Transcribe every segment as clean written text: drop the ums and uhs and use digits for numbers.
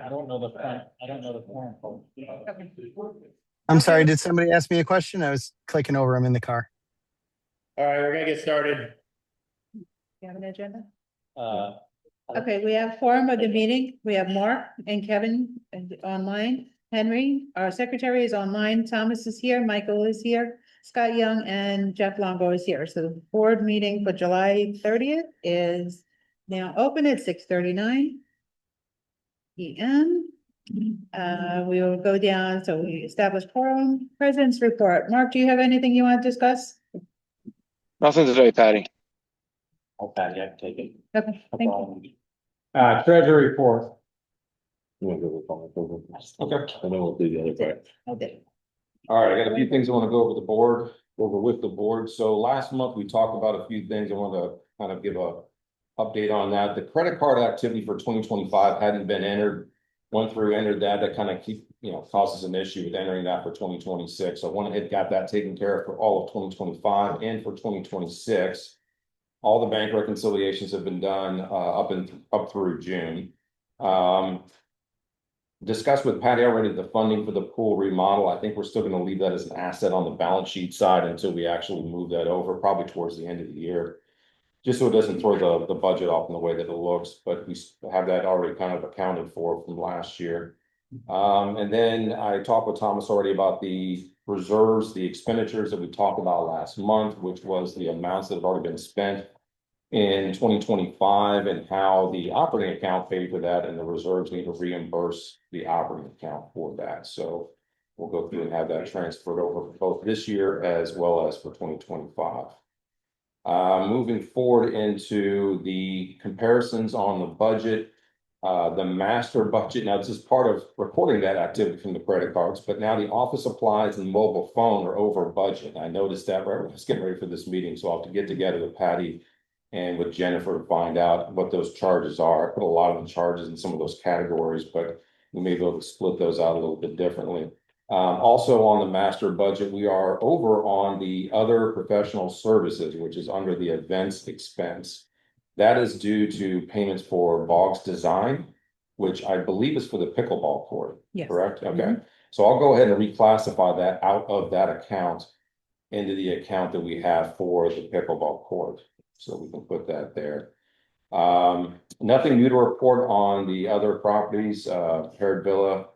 I don't know the form code. I'm sorry, did somebody ask me a question? I was clicking over, I'm in the car. All right, we're gonna get started. You have an agenda? Uh, Okay, we have forum of the meeting. We have Mark and Kevin online. Henry, our secretary, is online. Thomas is here. Michael is here. Scott Young and Jeff Longo is here. So the board meeting for July 30th is now open at 6:39 PM. We will go down. So we established forum, president's report. Mark, do you have anything you want to discuss? Nothing today, Patty. oh, Patty, I can take it. Okay, No thank you. problem. Treasury report. You want to go with Paul? Okay. And then we'll do the other part. I did. All right, I got a few things I want to go over with the board. So last month we talked about a few things. I want to kind of give a update on that. The credit card activity for 2025 hadn't been entered. Went through, entered that kind of causes an issue with entering that for 2026. So I went ahead, got that taken care of for all of 2025 and for 2026. All the bank reconciliations have been done up through June. Discussed with Patty already the funding for the pool remodel. I think we're still going to leave that as an asset on the balance sheet side until we actually move that over, probably towards the end of the year, just so it doesn't throw the budget off in the way that it looks. But we have that already kind of accounted for from last year. And then I talked with Thomas already about the reserves, the expenditures that we talked about last month, which was the amounts that have already been spent in 2025 and how the operating account paid for that and the reserves need to reimburse the operating account for that. So we'll go through and have that transferred over for both this year as well as for 2025. Moving forward into the comparisons on the budget, the master budget. Now, this is part of reporting that activity from the credit cards, but now the office supplies and mobile phone are over budget. I noticed that right when I was getting ready for this meeting, so I'll have to get together with Patty and with Jennifer to find out what those charges are. I put a lot of the charges in some of those categories, but we may be able to split those out a little bit differently. Also on the master budget, we are over on the other professional services, which is under the events expense. That is due to payments for Boggs Design, which I believe is for the pickleball court, Yes. correct? Okay. So I'll go ahead and reclassify that out of that account into the account that we have for the pickleball court. So we can put that there. Nothing new to report on the other properties, Parrot Villa,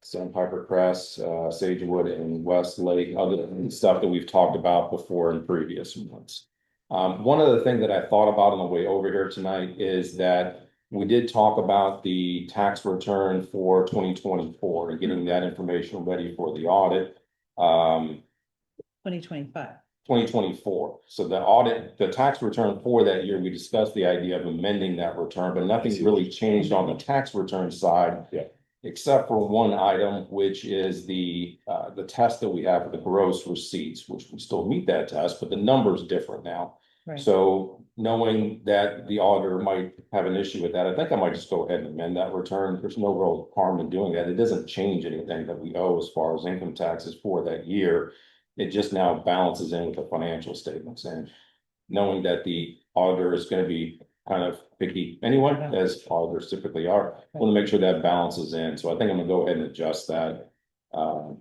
Sandpiper Crest, Sagewood, and West Lake, other than stuff that we've talked about before in previous months. One other thing that I thought about on the way over here tonight is that we did talk about the tax return for 2024 and getting that information ready for the audit. 2025. 2024. So the tax return for that year, we discussed the idea of amending that return, but nothing's really changed on the tax return side. Yeah. Except for one item, which is the test that we have for the gross receipts, which we still meet that test, but the number's different now. Right. So knowing that the auditor might have an issue with that, I think I might just go ahead and amend that return. There's no real harm in doing that. It doesn't change anything that we owe as far as income taxes for that year. It just now balances in with the financial statements, and knowing that the auditor is going to be kind of picky anyway, as auditors typically are, I want to make sure that balances in. So I think I'm gonna go ahead and adjust that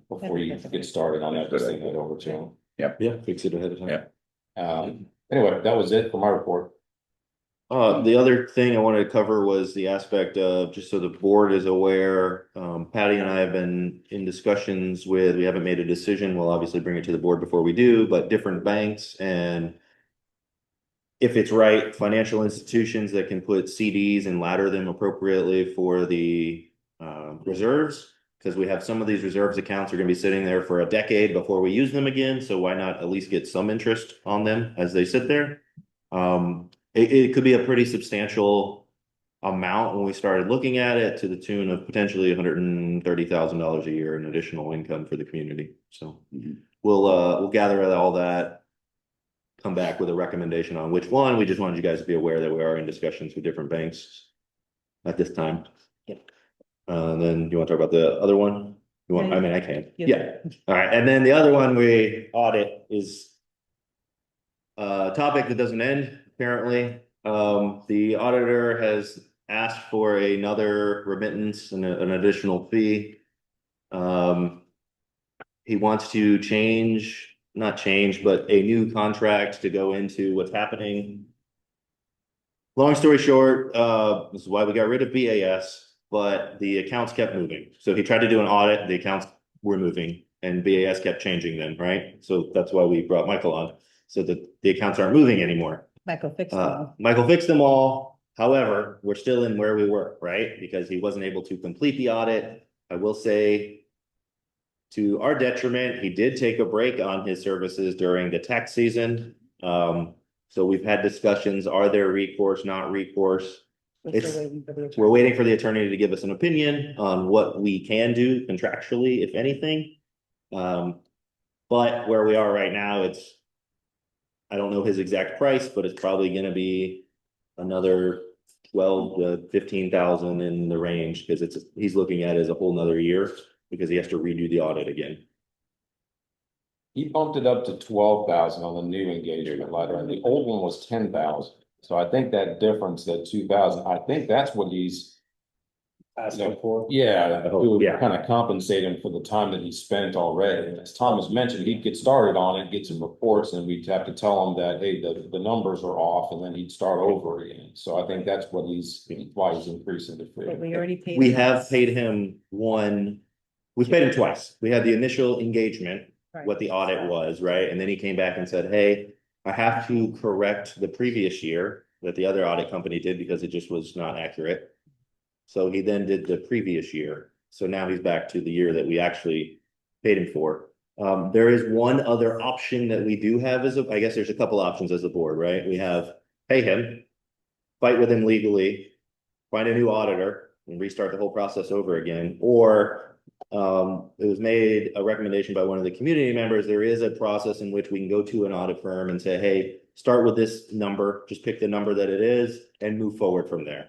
before you get started on that, just send that over to him. Yeah. Fix it ahead of time. Yeah. Anyway, that was it for my report. The other thing I wanted to cover was the aspect of, just so the board is aware, Patty and I have been in discussions with, we haven't made a decision. We'll obviously bring it to the board before we do, but different banks, and if it's right, financial institutions that can put CDs and ladder them appropriately for the reserves, because we have some of these reserves accounts are going to be sitting there for a decade before we use them again. So why not at least get some interest on them as they sit there? It could be a pretty substantial amount when we started looking at it, to the tune of potentially $130,000 a year in additional income for the community. So we'll gather all that, come back with a recommendation on which one. We just wanted you guys to be aware that we are in discussions with different banks at this time. Yep. Then you want to talk about the other one? You want? I mean, I can. Yep. Yeah. All right. And then the other one we audit is a topic that doesn't end. Apparently, the auditor has asked for another remittance and an additional fee. He wants to not change, but a new contract to go into what's happening. Long story short, this is why we got rid of BAS, but the accounts kept moving. So he tried to do an audit, the accounts were moving and BAS kept changing them, right? So that's why we brought Michael on, so that the accounts aren't moving anymore. Michael fixed them. Michael fixed them all. However, we're still in where we were, right? Because he wasn't able to complete the audit. I will say, to our detriment, he did take a break on his services during the tax season. So we've had discussions, are there recourse, not recourse? We're still waiting for the attorney. We're waiting for the attorney to give us an opinion on what we can do contractually, if anything. But where we are right now, I don't know his exact price, but it's probably gonna be another 12 to 15,000 in the range, because he's looking at it as a whole nother year, because he has to redo the audit again. He bumped it up to 12,000 on the new engagement letter, and the old one was 10,000. So I think that difference, that 2,000, I think that's what he's. Asking for. Yeah, Yeah. kind of compensate him for the time that he spent already. And as Thomas mentioned, he'd get started on it, get some reports, and we'd have to tell him that, hey, the numbers are off, and then he'd start over again. So I think that's why he's increasing the But fee. we already paid. We him. have paid him we've paid him twice. We had the initial engagement, Right. what the audit was, right? And then he came back and said, hey, I have to correct the previous year that the other audit company did because it just was not accurate. So he then did the previous year. So now he's back to the year that we actually paid him for. There is one other option that we do have I guess there's a couple options as a board, right? We have pay him, fight with him legally, find a new auditor and restart the whole process over again. Or it was made a recommendation by one of the community members. There is a process in which we can go to an audit firm and say, hey, start with this number, just pick the number that it is and move forward from there.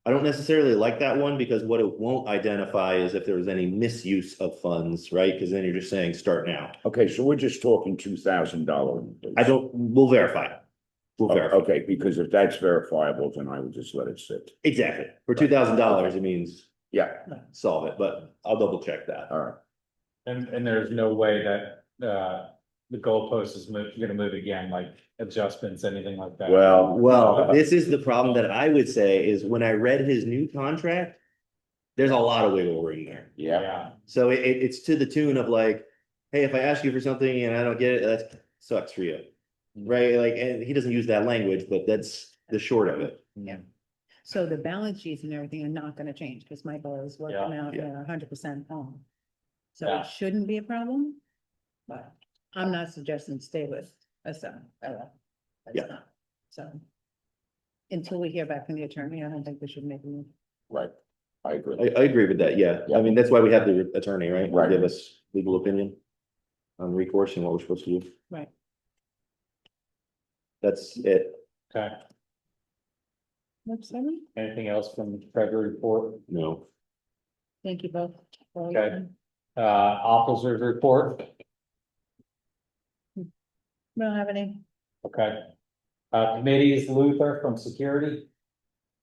I don't necessarily like that one, because what it won't identify is if there was any misuse of funds, right? Because then you're just saying start now. Okay, so we're just talking $2,000. We'll verify. We'll verify. Okay, because if that's verifiable, then I would just let it sit. Exactly. For $2,000, it means Yeah, solve it, but I'll double check that. all right. And there's no way that, the goalpost is gonna move again, like adjustments, anything like that. Well, this is the problem that I would say is when I read his new contract, there's a lot of wiggle room there. Yeah, So it's to the tune of like, hey, if I ask you for something and I don't get it, that sucks for you. Right? Like, and he doesn't use that language, but that's the short of it. Yeah. So the balance sheets and everything are not gonna change because Michael is working out 100% home. So Yeah. it shouldn't be a problem, but I'm not suggesting stay with a seven. Yeah. So until we hear back from the attorney, I don't think we should make a move. right. I agree. I agree with that, yeah. I mean, that's why we have the attorney, right? Right. Give us legal opinion on recourse and what we're supposed to do. Right. That's it. Okay, Next seven. anything else from the treasury report? No. Thank you both. Okay. Officers report, We don't have any. okay. Committees, Luther from security,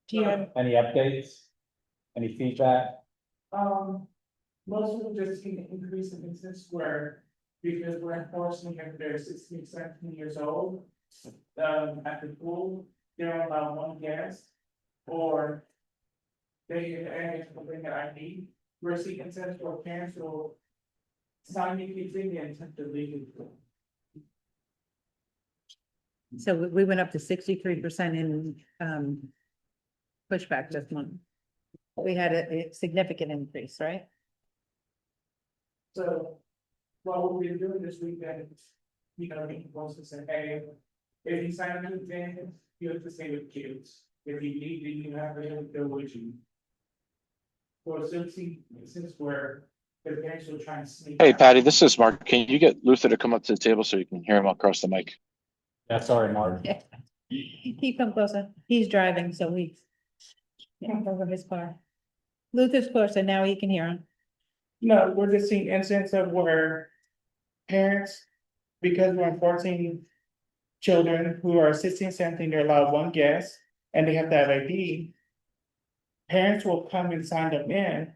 Do you have, any updates? Any feedback? Most of them just see the increase in business where, because we're enforcing if they're 16, 17 years old. At the pool, they're allowed one guest, or they will bring their ID. We're seeking consent for parents who sign anything and attempt to leave the pool. so we went up to 63% in pushback this month. We had a significant increase, right? So, what we've been doing this weekend, being supposed to say, hey, if you sign an event, you have to stay with kids. If you need, then you have to go with you. For since we're, the parents will try and sneak. Hey out. Patty, this is Mark. Can you get Luther to come up to the table so you can hear him across the mic? Yeah, sorry, Mark. He come closer. He's driving, so over his car. Luther's closer, now he can hear him. No, we're just seeing incidents of where parents, because we're enforcing children who are 16, 17, they're allowed one guest and they have to have ID. parents will come and sign them in.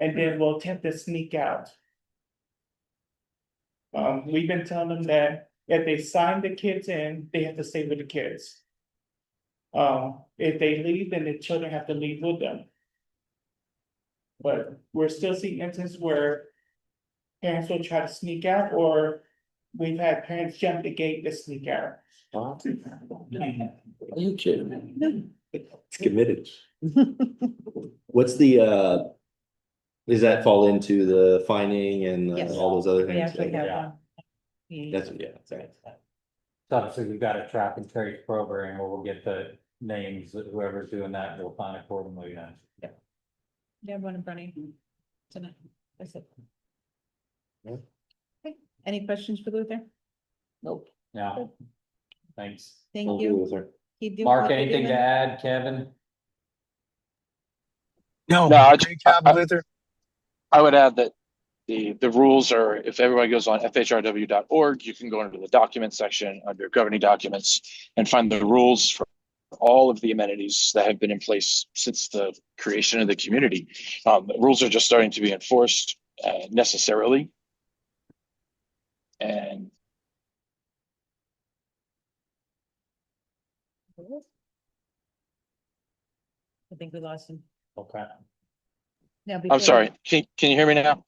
And then we'll attempt to sneak out. We've been telling them that if they sign the kids in, they have to stay with the kids. If they leave, then the children have to leave with them. But we're still seeing instances where parents will try to sneak out, or we've had parents jump the gate to sneak out. Are you kidding me? It's committed. What's the, does that fall into the fining and Yes. all those other We things? actually have Yeah. one. That's, yeah, sorry. So obviously we've got a track and trace program where we'll get the names of whoever's doing that, we'll find accordingly then. You have one in front of you tonight. That's it. Yeah. Okay. Any questions for Luther? Nope. Yeah. Thanks. Thank We'll do you. with her. Keep doing Mark, what you're anything to doing. add, Kevin? No, No, great job, Luther. I would add that the rules are, if everybody goes on FHRW.org, you can go into the document section under governing documents and find the rules for all of the amenities that have been in place since the creation of the community. The rules are just starting to be enforced necessarily. And I think we lost him. Okay. Now, before I'm sorry, can you hear me now?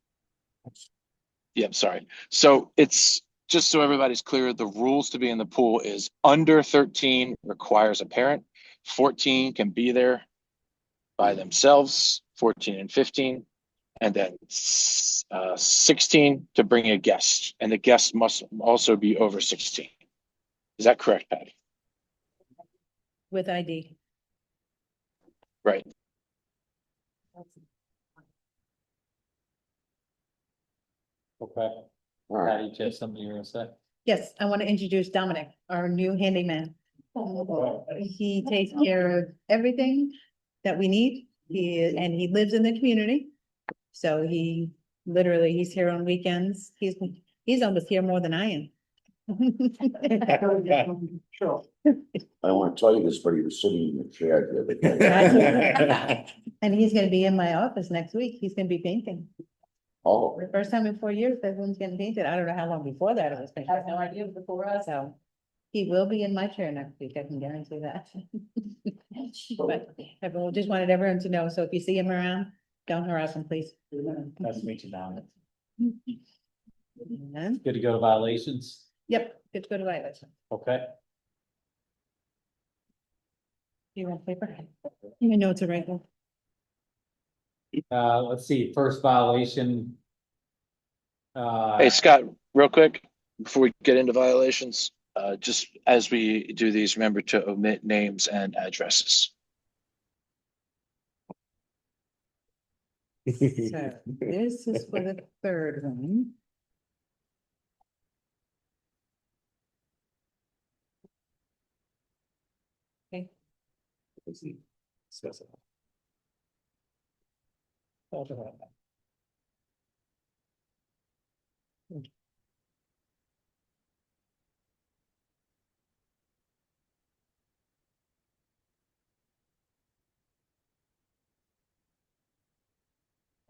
Yeah, I'm sorry. So it's just so everybody's clear, the rules to be in the pool is under 13 requires a parent, 14 can be there by themselves, 14 and 15, and then 16 to bring a guest, and the guest must also be over 16. Is that correct, Patty? with ID. Right. Okay. All right. Patty, just something you were gonna say? Yes, I want to introduce Dominic, our new handyman. He takes care of everything that we need. And he lives in the community. So he's here on weekends. He's almost here more than I am. Sure. I don't want to tell you this, but he was sitting in the chair the other day. And he's gonna be in my office next week. He's gonna be painting. Oh, The first time in 4 years that one's getting painted. I don't know how long before that it was painted. I have no idea before us. So he will be in my chair next week. I can guarantee that. But everyone, just wanted everyone to know. So if you see him around, don't harass him, please. Nice to meet you, Dominic. And- Good to go to violations? Yep, good to go to violation. Okay. You want paper? You know it's a regular. Let's see, first violation. Hey, Scott, real quick, before we get into violations, just as we do these, remember to omit names and addresses. So this is for the third one. Okay.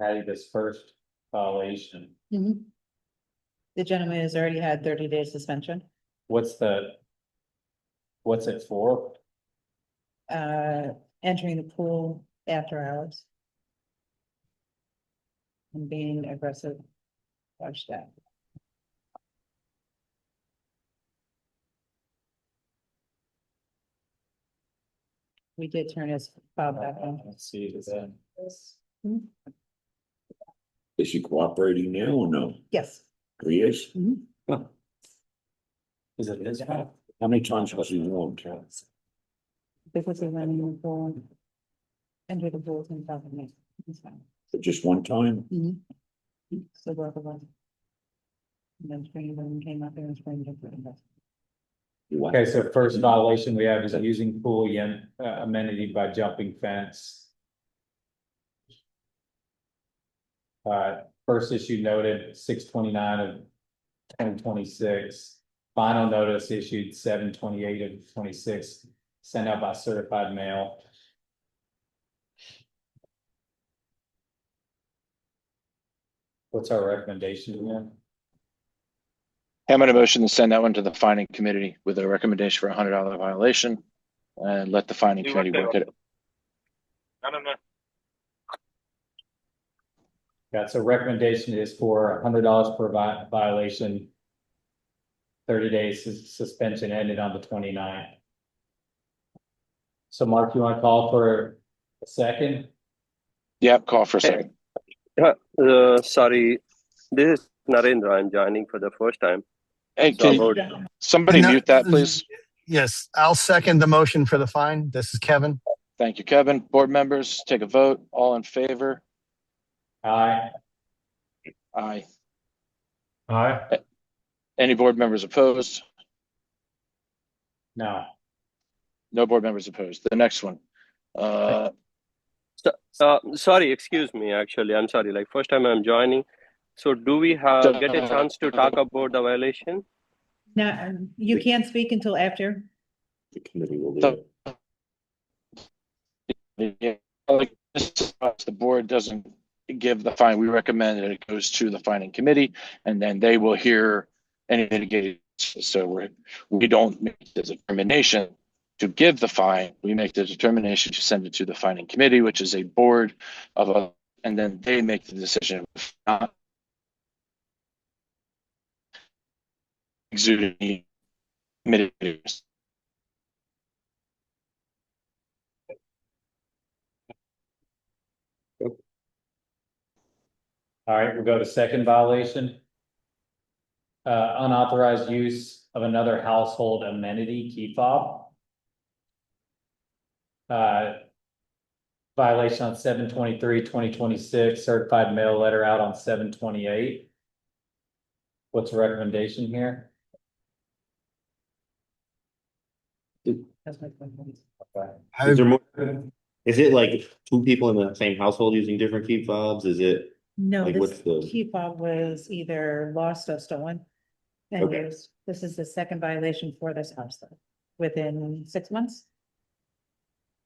Patty, this first violation, Mhm. The gentleman has already had 30 days suspension. what's it for? Entering the pool after hours. And being aggressive. Watch that. We did turn his file back on. Let's see, is that, is he cooperating now or no? Yes. He is? is it this one? How many times has he won? Because he went in the pool. Enter the pool in front of me. It's fine. Just one time? So both of us. And then spring, when we came up there and spring. Okay, so first violation we have is using pool amenity by jumping fence. First issue noted 6/29 of 2026. Final notice issued 7/28 of 26, sent out by certified mail. What's our recommendation again? I'm going to motion to send that one to the finding committee with a recommendation for $100 violation and let the finding committee work it. That's a recommendation is for $100 per violation. 30 days suspension ended on the 29th. So Mark, you want to call for a second? Yep, call for a second. Sorry, this is Narendra. I'm joining for the first time. Hey, can somebody No, mute that, please? Yes, I'll second the motion for the fine. This is Kevin. Thank you, Kevin. Board members, take a vote. All in favor? Aye. Aye. Aye. Any board members opposed? No. No board members opposed. The next one. Sorry, excuse me. Actually, I'm sorry. Like first time I'm joining. So do we get a chance to talk about the violation? No, you can't speak until after. The committee will do it. The board doesn't give the fine. We recommend that it goes to the finding committee, and then they will hear any mitigated. So we don't make the determination to give the fine. We make the determination to send it to the finding committee, which is a board and then they make the decision. If not exuding mitigators. All right, we'll go to second violation. Unauthorized use of another household amenity, key fob. Violation on 7/23/2026, certified mail letter out on 7/28. What's the recommendation here? That's my point. Okay. Is there more? Is it like two people in the same household using different key fobs? Is it? No, Like, this what's the- key fob was either lost or stolen. And Okay. this is the second violation for this house though, within 6 months.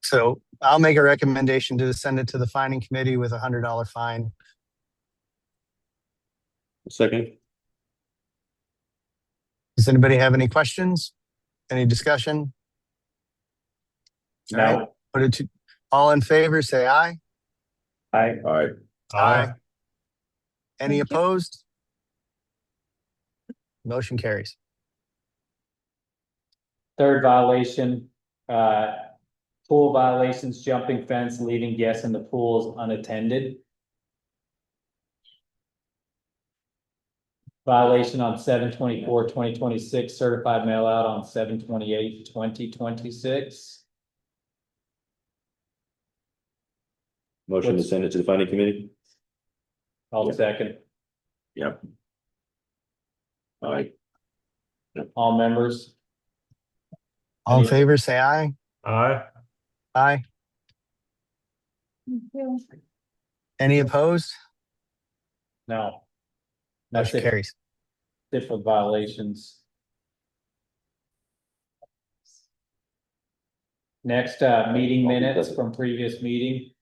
So I'll make a recommendation to send it to the finding committee with a $100 fine. Second. Does anybody have any questions? Any discussion? All right, No. put it to, all in favor, say aye. Aye. Aye. Aye. Any Thank you. opposed? Motion carries. Third violation, pool violations, jumping fence, leaving guests in the pools unattended. Violation on 7/24/2026, certified mail out on 7/28/2026. Motion to send it to the finding committee? I'll Yeah. second. Yep. Aye. All members? All in Any- favor, say aye. Aye. Aye. Thank you. Any opposed? No. That's Motion it, carries. different violations. Next, meeting minutes from previous meeting.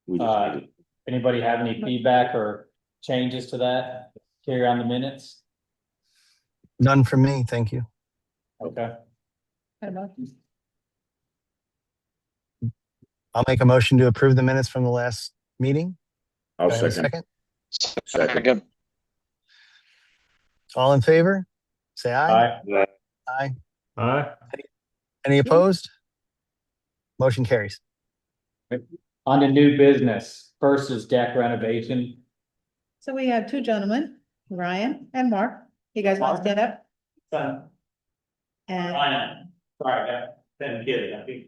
We just need it. Anybody have any feedback or changes to that? Carry on the minutes? None from me, thank you. Okay. I'll make a motion to approve the minutes from the last meeting. I'll Do I have a second. Second. All in favor? Say aye. Aye. Aye. Aye. Any opposed? Motion carries. On to new business. First is deck renovation. So we have two gentlemen, Ryan and Mark. You guys want to stand up? And Sorry, I'm kidding. I think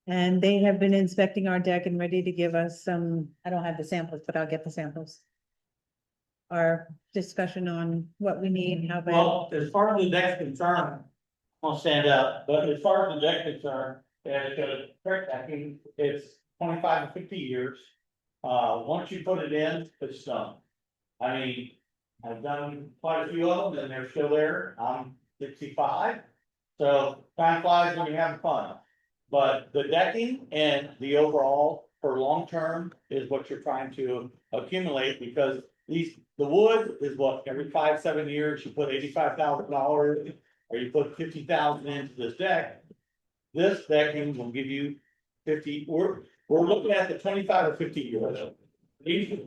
and they have been inspecting our deck and ready to give us some, I don't have the samples, but I'll get the samples. Our discussion on what we need, how bad. Well, as far as the deck's concerned, I'll stand up, but as far as the deck's concerned, it's 25 to 50 years. Once you put it in, it's done. I mean, I've done quite a few of them and they're still there. I'm 65. So time flies when you're having fun. But the decking and the overall for long term is what you're trying to accumulate because the wood is what, every 5-7 years, you put $85,000 or you put 50,000 into this deck. This decking will give you 50, we're looking at the 25 or 50 years.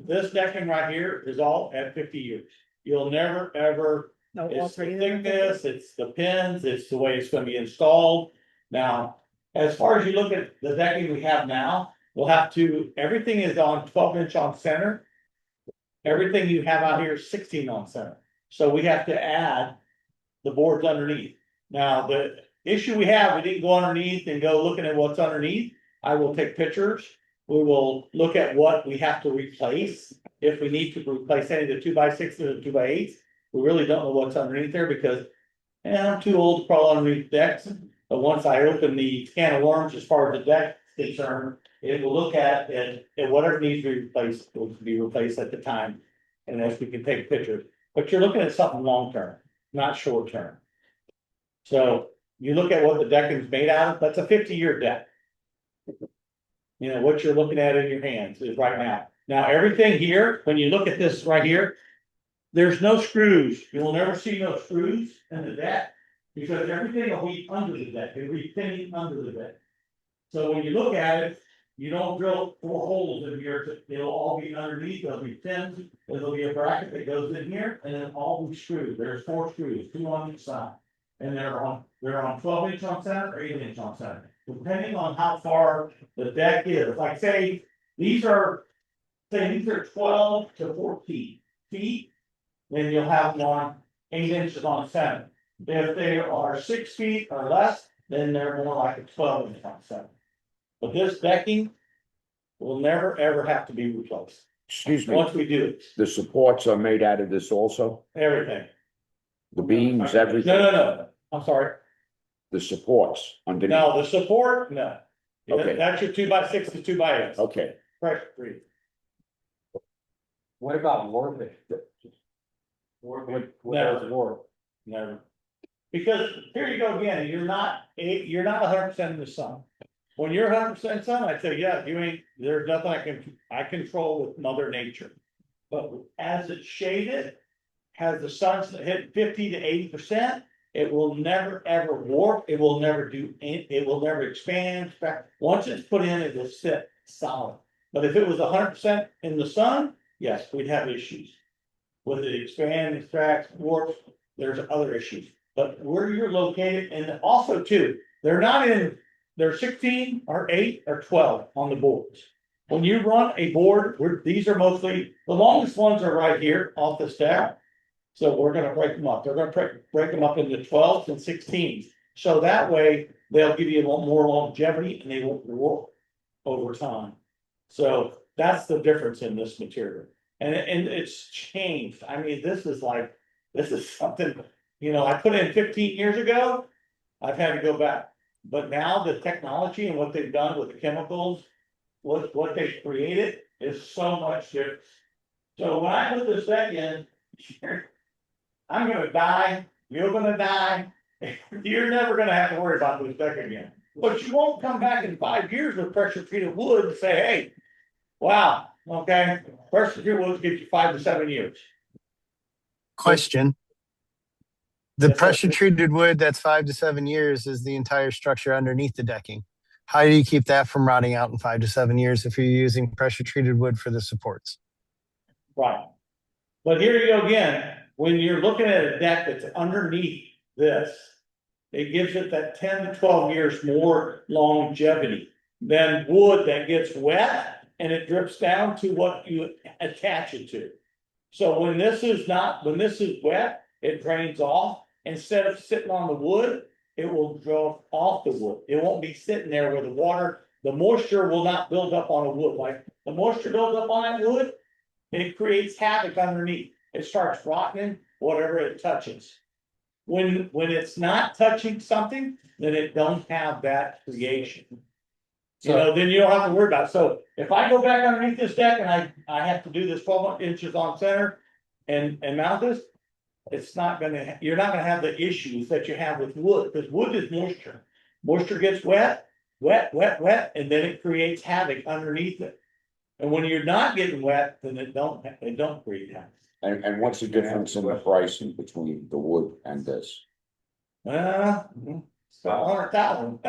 This decking right here is all at 50 years. You'll never, ever, No, all it's the three of them? thickness, it's the pins, it's the way it's gonna be installed. Now, as far as you look at the decking we have now, we'll have to, everything is on 12-inch on center. Everything you have out here is 16 on center. So we have to add the boards underneath. Now, the issue we have, we didn't go underneath and go looking at what's underneath. I will take pictures. We will look at what we have to replace. If we need to replace any of the 2x6s or the 2x8s, we really don't know what's underneath there because I'm too old to crawl underneath decks. But once I open the can of worms, as far as the deck is concerned, it will look at and whatever needs to be replaced will be replaced at the time. And as we can take pictures, but you're looking at something long-term, not short-term. So you look at what the decking's made out of, that's a 50-year deck. You know, what you're looking at in your hands is right now. Now, everything here, when you look at this right here, there's no screws. You'll never see no screws in the deck because everything will be under the deck. It'll be pinning under the deck. So when you look at it, you don't drill 4 holes in here. It'll all be underneath. There'll be pins. There'll be a bracket that goes in here and then all be screws. There's 4 screws, 2 on each side. And they're on 12-inch on center or 8-inch on center, depending on how far the deck is. Like say these are 12 to 14 feet, then you'll have one 8 inches on center. If they are 6 feet or less, then they're more like a 12-inch on center. But this decking will never ever have to be replaced. Excuse me, Once we do it, the supports are made out of this also? everything. The beams, everything? No. I'm sorry. The supports underneath? No, the support, no. Okay. That's your 2x6 to 2x8. Okay. Pressure free. What about warping? What is warp? Never. Because here you go again, you're not 100% in the sun. When you're 100% sun, I say, yeah, there's nothing I control with Mother Nature. But as it's shaded, has the sun hit 50 to 80%, it will never ever warp. It will never expand. Once it's put in, it will sit solid. But if it was 100% in the sun, yes, we'd have issues. With it expand, extract, warp, there's other issues. But where you're located, and also too, they're 16 or 8 or 12 on the boards. When you run a board, these are mostly, the longest ones are right here off the stack. So we're gonna break them up. They're gonna break them up into 12s and 16s. So that way, they'll give you a lot more longevity and they won't warp over time. So that's the difference in this material. And it's changed. I mean, this is something, I put in 15 years ago, I've had to go back. But now the technology and what they've done with the chemicals, what they've created is so much different. So when I put this deck in, I'm gonna die, you're gonna die, you're never gonna have to worry about this deck again. But you won't come back in 5 years with pressure treated wood and say, hey, wow, okay, pressure treated wood gets you 5 to 7 years. Question. The Yes, sir. pressure treated wood that's 5 to 7 years is the entire structure underneath the decking. How do you keep that from rotting out in 5 to 7 years if you're using pressure treated wood for the supports? Right. But here you go again, when you're looking at a deck that's underneath this, it gives it that 10 to 12 years more longevity than wood that gets wet and it drips down to what you attach it to. So when this is wet, it drains off. Instead of sitting on the wood, it will draw off the wood. It won't be sitting there where the moisture will not build up on a wood. Like the moisture builds up on that wood, it creates havoc underneath. It starts rotting whatever it touches. When it's not touching something, then it don't have that creation. Then you don't have to worry about it. So if I go back underneath this deck and I have to do this 12 inches on center and mount this, you're not gonna have the issues that you have with wood, because wood is moisture. Moisture gets wet, wet, and then it creates havoc underneath it. And when you're not getting wet, then it don't create havoc. And what's the difference in the pricing between the wood and this? It's about 100,000.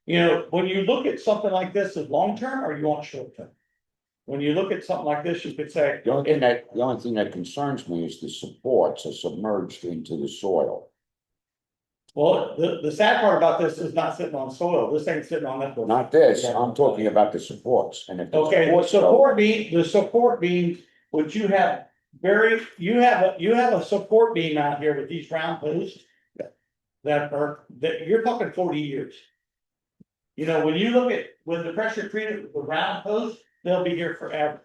You know, when you look at something like this as long-term or you want short-term? When you look at something like this, you could say. The only thing that concerns me is the supports are submerged into the soil. Well, the sad part about this is not sitting on soil. This ain't sitting on that. Not this, I'm talking about the supports and if. Okay, the support beams, which you have you have a support beam out here with these round posts. That you're talking 40 years. You know, when you look at, when the pressure treated with the round posts, they'll be here forever.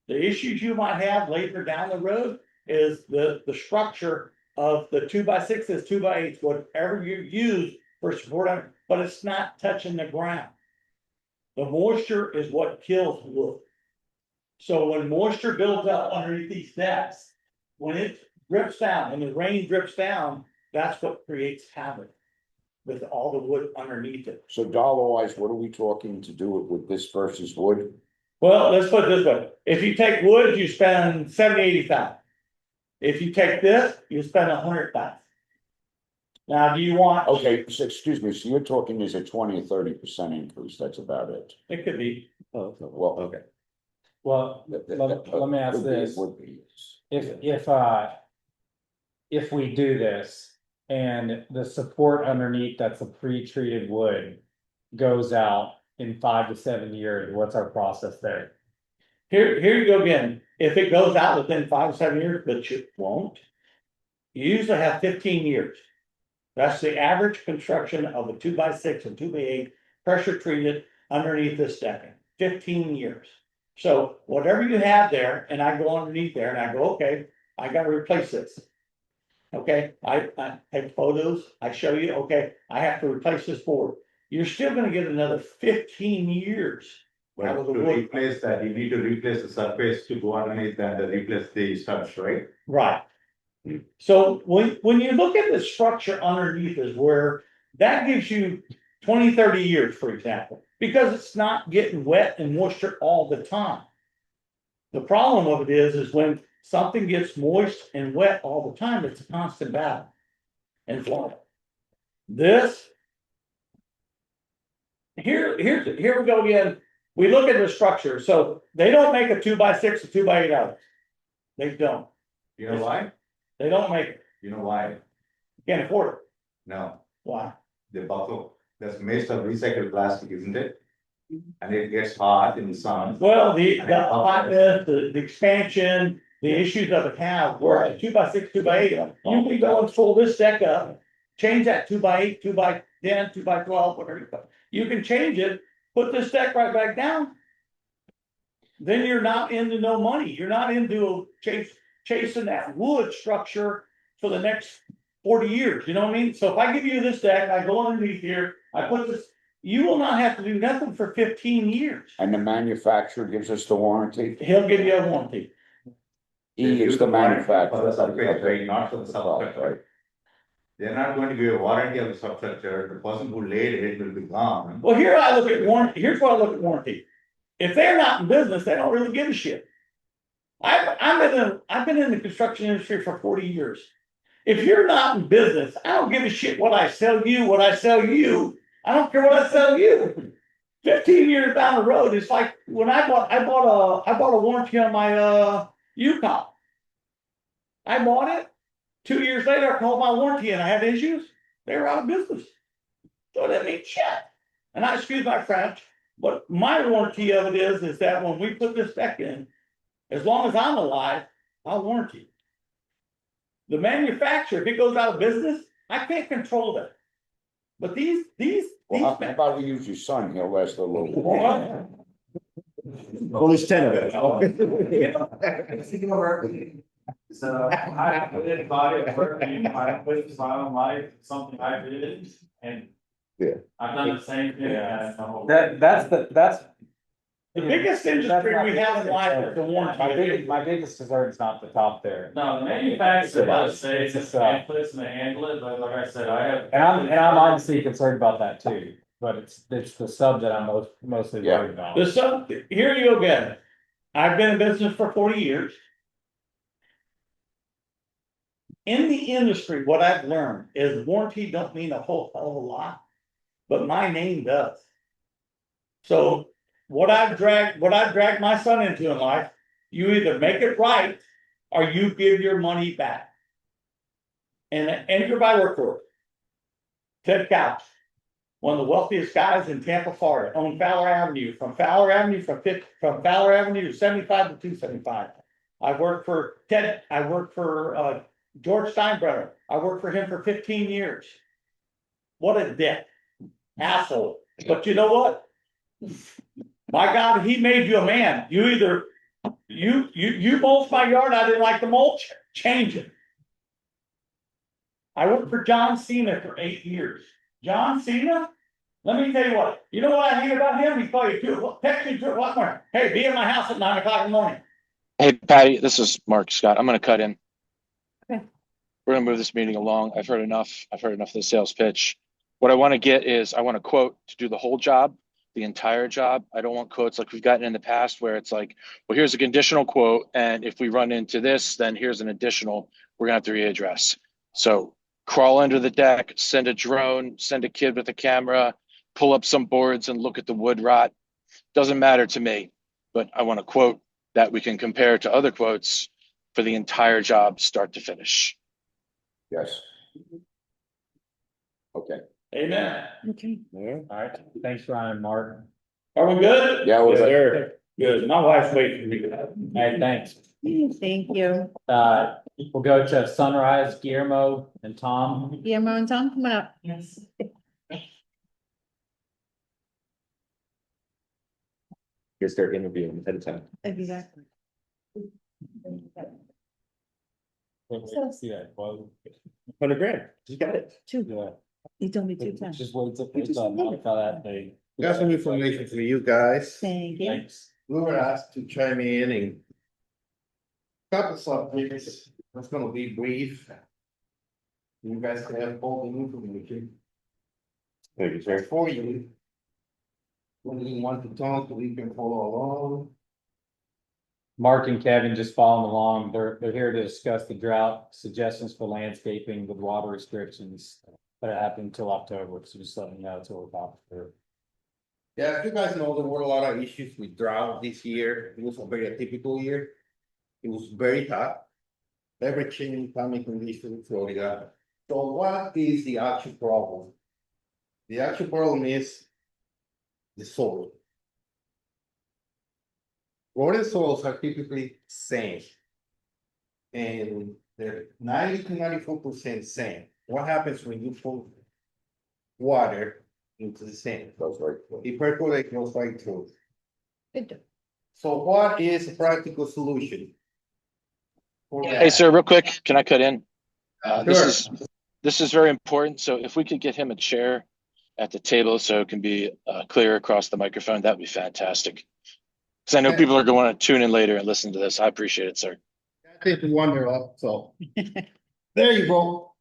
The issues you might have later down the road is the structure of the 2x6s, 2x8s, whatever you use for support, but it's not touching the ground. The moisture is what kills wood. So when moisture builds up underneath these decks, when it drips down and the rain drips down, that's what creates havoc with all the wood underneath it. So dollar wise, what are we talking to do with this versus wood? Well, let's put it this way. If you take wood, you spend 70, 80,000. If you take this, you spend 100,000. Now, do you want? Okay, so excuse me, so you're talking is a 20 or 30% increase, that's about it. It could be. Oh, well, okay. Well, let me ask this. Would be. If we do this and the support underneath that's a pre-treated wood goes out in 5 to 7 years, what's our process there? Here you go again. If it goes out within 5 to 7 years, but it won't, you usually have 15 years. That's the average construction of a 2x6 and 2x8 pressure treated underneath this decking. 15 years. So whatever you have there, and I go underneath there and I go, okay, I got to replace this. Okay, I take photos, I show you, okay, I have to replace this board. You're still gonna get another 15 years. But to replace that, you need to replace the surface to go underneath and replace the studs, right? Right. So when you look at the structure underneath is where that gives you 20, 30 years, for example, because it's not getting wet and moisture all the time. The problem of it is when something gets moist and wet all the time, it's a constant battle and flow. This, here we go again. We look at the structure. So they don't make a 2x6 or 2x8 out of it. They don't. You know why? They don't make it. You know why? Can't afford it. No, Why? the buffalo, that's made of recycled plastic, isn't it? And it gets hot in the sun. Well, the hotness, the expansion, the issues of it have, where a 2x6, 2x8, you can go and pull this deck up, change that 2x8, 2x10, 2x12, whatever. You can change it, put this deck right back down. Then you're not into no money. You're not into chasing that wood structure for the next 40 years. You know what I mean? So if I give you this deck, I go underneath here, I put this, you will not have to do nothing for 15 years. And the manufacturer gives us the warranty? He'll give you a warranty. He is the manufacturer. For the surface, right, not for the substructure. Right. They're not going to give a warranty of the substructure, the person who laid it will be gone. Well, here I look at warranty. Here's what I look at warranty. If they're not in business, they don't really give a shit. I've been in the construction industry for 40 years. If you're not in business, I don't give a shit what I sell you, I don't care what I sell you. 15 years down the road, it's like when I bought a warranty on my Yukon. I bought it. 2 years later, I called my warranty and I had issues. They were out of business. So that means shit. And I excuse my French, but my warranty of it is that when we put this deck in, as long as I'm alive, I'll warranty. The manufacturer, if it goes out of business, I can't control that. But these. Well, how about we use your son? He'll last a little while. Well, there's 10 of it. So I did buy it for my place on my something I did and. Yeah. I've done the same thing. That's The biggest industry we have in life is the warranty. my biggest concern is not the top there. No, the manufacturer does say it's a pamphlets and they handle it, but like I said, I have. And I'm honestly concerned about that too. but it's the sub that I'm mostly Yeah. worried about. The sub, here you go again. I've been in business for 40 years. In the industry, what I've learned is warranty don't mean a whole hell of a lot, but my name does. So what I've dragged my son into in life, you either make it right or you give your money back. And everybody worked for it. Ted Couch, one of the wealthiest guys in Tampa, Florida, owned Fowler Avenue, from Fowler Avenue to 75 to 275. I worked for Ted, I worked for George Steinbrenner. I worked for him for 15 years. What a dick. Asshole. But you know what? My God, he made you a man. You either you mulched my yard, I didn't like the mulch, change it. I worked for John Cena for 8 years. John Cena? Let me tell you what, you know what I hate about him? He's probably text me 2 o'clock morning. Hey, be at my house at 9 o'clock in the morning. Hey, Patty, this is Mark Scott. I'm going to cut in. Okay. We're going to move this meeting along. I've heard enough. I've heard enough of the sales pitch. What I want to get is I want a quote to do the whole job, the entire job. I don't want quotes like we've gotten in the past where it's like, well, here's a conditional quote. And if we run into this, then here's an additional we're going to have to readdress. So crawl under the deck, send a drone, send a kid with a camera, pull up some boards and look at the wood rot. Doesn't matter to me, but I want a quote that we can compare to other quotes for the entire job, start to finish. Yes. Okay. Amen. Okay. All right, thanks, Ryan and Mark. Are we good? Yeah, we're good. Sir. Good. My wife's waiting for me to have. Hey, thanks. Thank you. We'll go to Sunrise, Guillermo and Tom. Guillermo and Tom, come on up. Yes. Here's their interview ahead of time. Exactly. 100 grand, you got it. Two. Yeah. You told me 2 times. Just wait till it's modify that thing. Got some information for you guys. Thank you. Thanks. We were asked to chime in and couple subjects. That's gonna be brief. You guys can have all the information. Thank you, sir. For you. When you want to talk, we can follow along. Mark and Kevin just following along. They're here to discuss the drought suggestions for landscaping with water restrictions that are happening until October. So just letting you know it's what we're talking through. Yeah, you guys know there were a lot of issues with drought this year. It was a very atypical year. It was very hot. Ever changing climate conditions in Florida. So what is the actual problem? The actual problem is the soil. Florida soils are typically sand. And they're 90 to 94% sand. What happens when you put water into the sand? Goes right. It percolates, goes right through. Good. So what is a practical solution? for Hey, that? sir, real quick, can I cut in? Sure. This is very important. So if we could get him a chair at the table so it can be clear across the microphone, that'd be fantastic. Because I know people are going to tune in later and listen to this. I appreciate it, sir. Take the wonder off, so. There you go.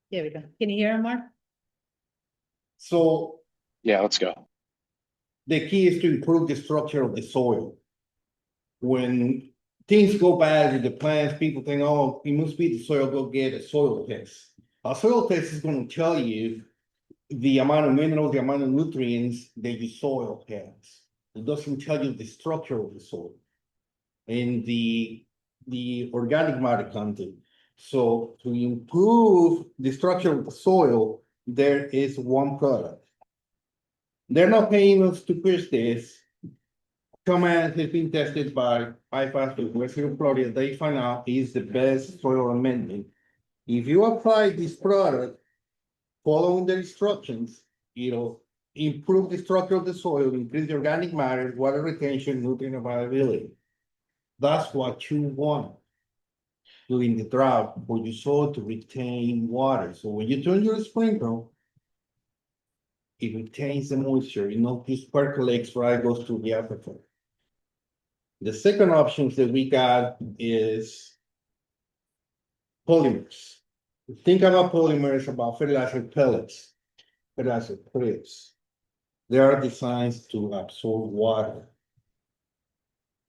There we go. Can you hear him, Mark? So Yeah, let's go. the key is to improve the structure of the soil. When things go bad with the plants, people think, oh, it must be the soil, go get a soil test. A soil test is gonna tell you the amount of minerals, the amount of nutrients that your soil has. It doesn't tell you the structure of the soil and the organic matter content. So to improve the structure of the soil, there is one product. They're not paying us to push this. Command has been tested by IFAS in Western Florida. They find out is the best soil amendment. If you apply this product, following the instructions, it'll improve the structure of the soil, increase the organic matter, water retention, nutrient availability. That's what you want during the drought for your soil to retain water. So when you turn your sprinkler, it retains the moisture, it not just percolates right, goes to the aquifer. The second options that we got is polymers. Think about polymers, about fertilizer pellets. but as a clips. They are designed to absorb water.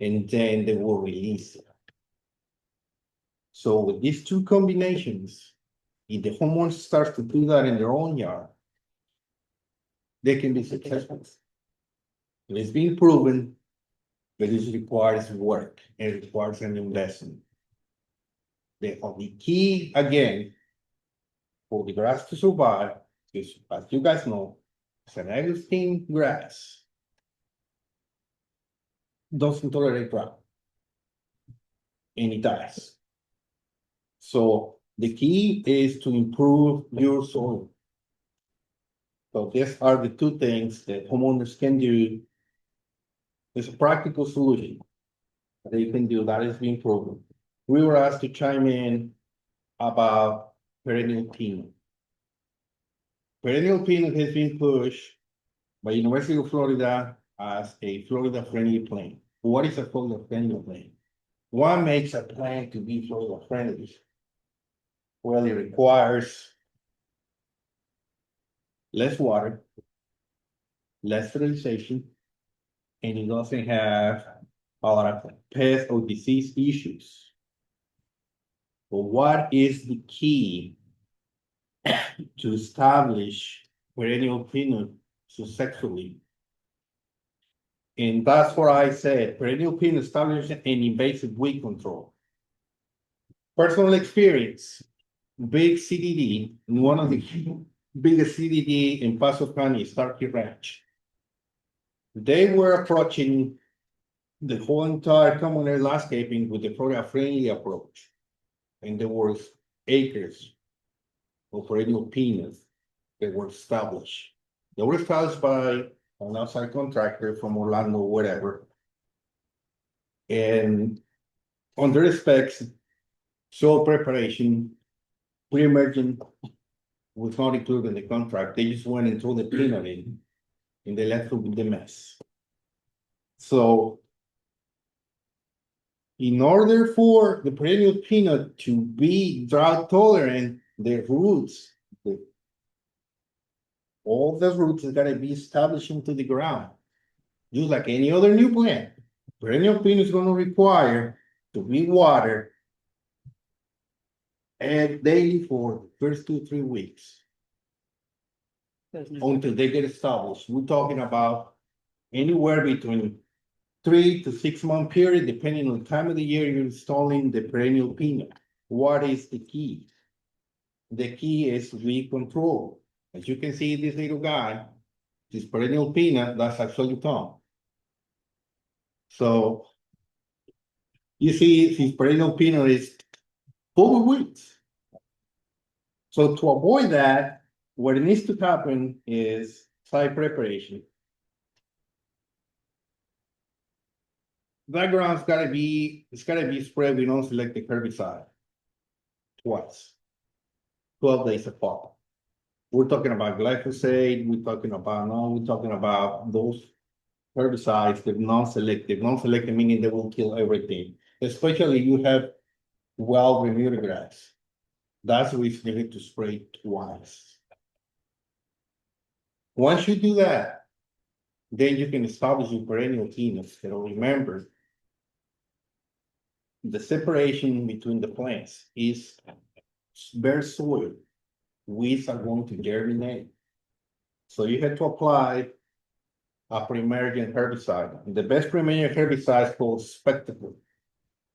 And then they will release it. So with these two combinations, if the homeowner starts to do that in their own yard, they can be successful. It is being proven, but it requires work and it requires an investment. The only key again for the grass to survive is, as you guys know, San Agustin grass doesn't tolerate drought. And it dies. So the key is to improve your soil. So these are the two things that homeowners can do. It's a practical solution that they can do that is being proven. We were asked to chime in about perennial peanut. Perennial peanut has been pushed by University of Florida as a Florida-friendly plant. What is a Florida-friendly plant? What makes a plant to be Florida-friendly? Well, it requires less water, less fertilization, and it doesn't have a lot of pest or disease issues. But what is the key to establish perennial peanut successfully? And that's what I said, perennial peanut establishes an invasive weed control. Personal experience, big CDD, one of the biggest CDD in Paso County is Starkey Ranch. They were approaching the whole entire community landscaping with the Florida-friendly approach. And there was acres of perennial peanuts that were established. They were established by an outside contractor from Orlando, whatever. And on their specs, soil preparation, pre-emergent was not included in the contract. They just went and threw the peanut in, and they left it with the mess. So, in order for the perennial peanut to be drought tolerant, the roots, all the roots is gotta be established into the ground. Just like any other new plant, perennial peanut is gonna require to be watered and daily for the first 2-3 weeks until they get established. We're talking about anywhere between 3 to 6 month period, depending on the time of the year you're installing the perennial peanut. What is the key? The key is weed control. As you can see, this little guy, this perennial peanut, that's actually Tom. So you see, this perennial peanut is full of weeds. So to avoid that, what needs to happen is site preparation. That ground's gotta be, it's gotta be spread with non-selective herbicide twice, 12 days apart. We're talking about glyphosate, we're talking about those herbicides that non-selective. Non-selective meaning they will kill everything, especially you have wild Bermuda grass. That's the reason you need to spray twice. Once you do that, then you can establish your perennial peanuts. So remember, the separation between the plants is bare soil. Weeds are going to germinate. So you have to apply a pre-emergent herbicide. The best pre-emergent herbicide is called Spectacle.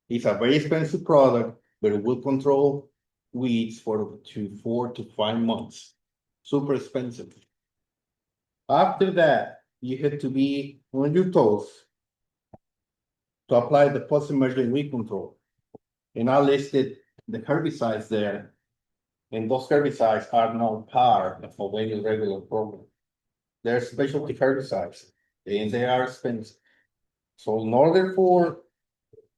It's a very expensive product, but it will control weeds for 4 to 5 months. Super expensive. After that, you have to be on your toes to apply the post-emergent weed control. And I listed the herbicides there. And those herbicides are not part of any regular program. They're specialty herbicides, and they are expensive. So in order for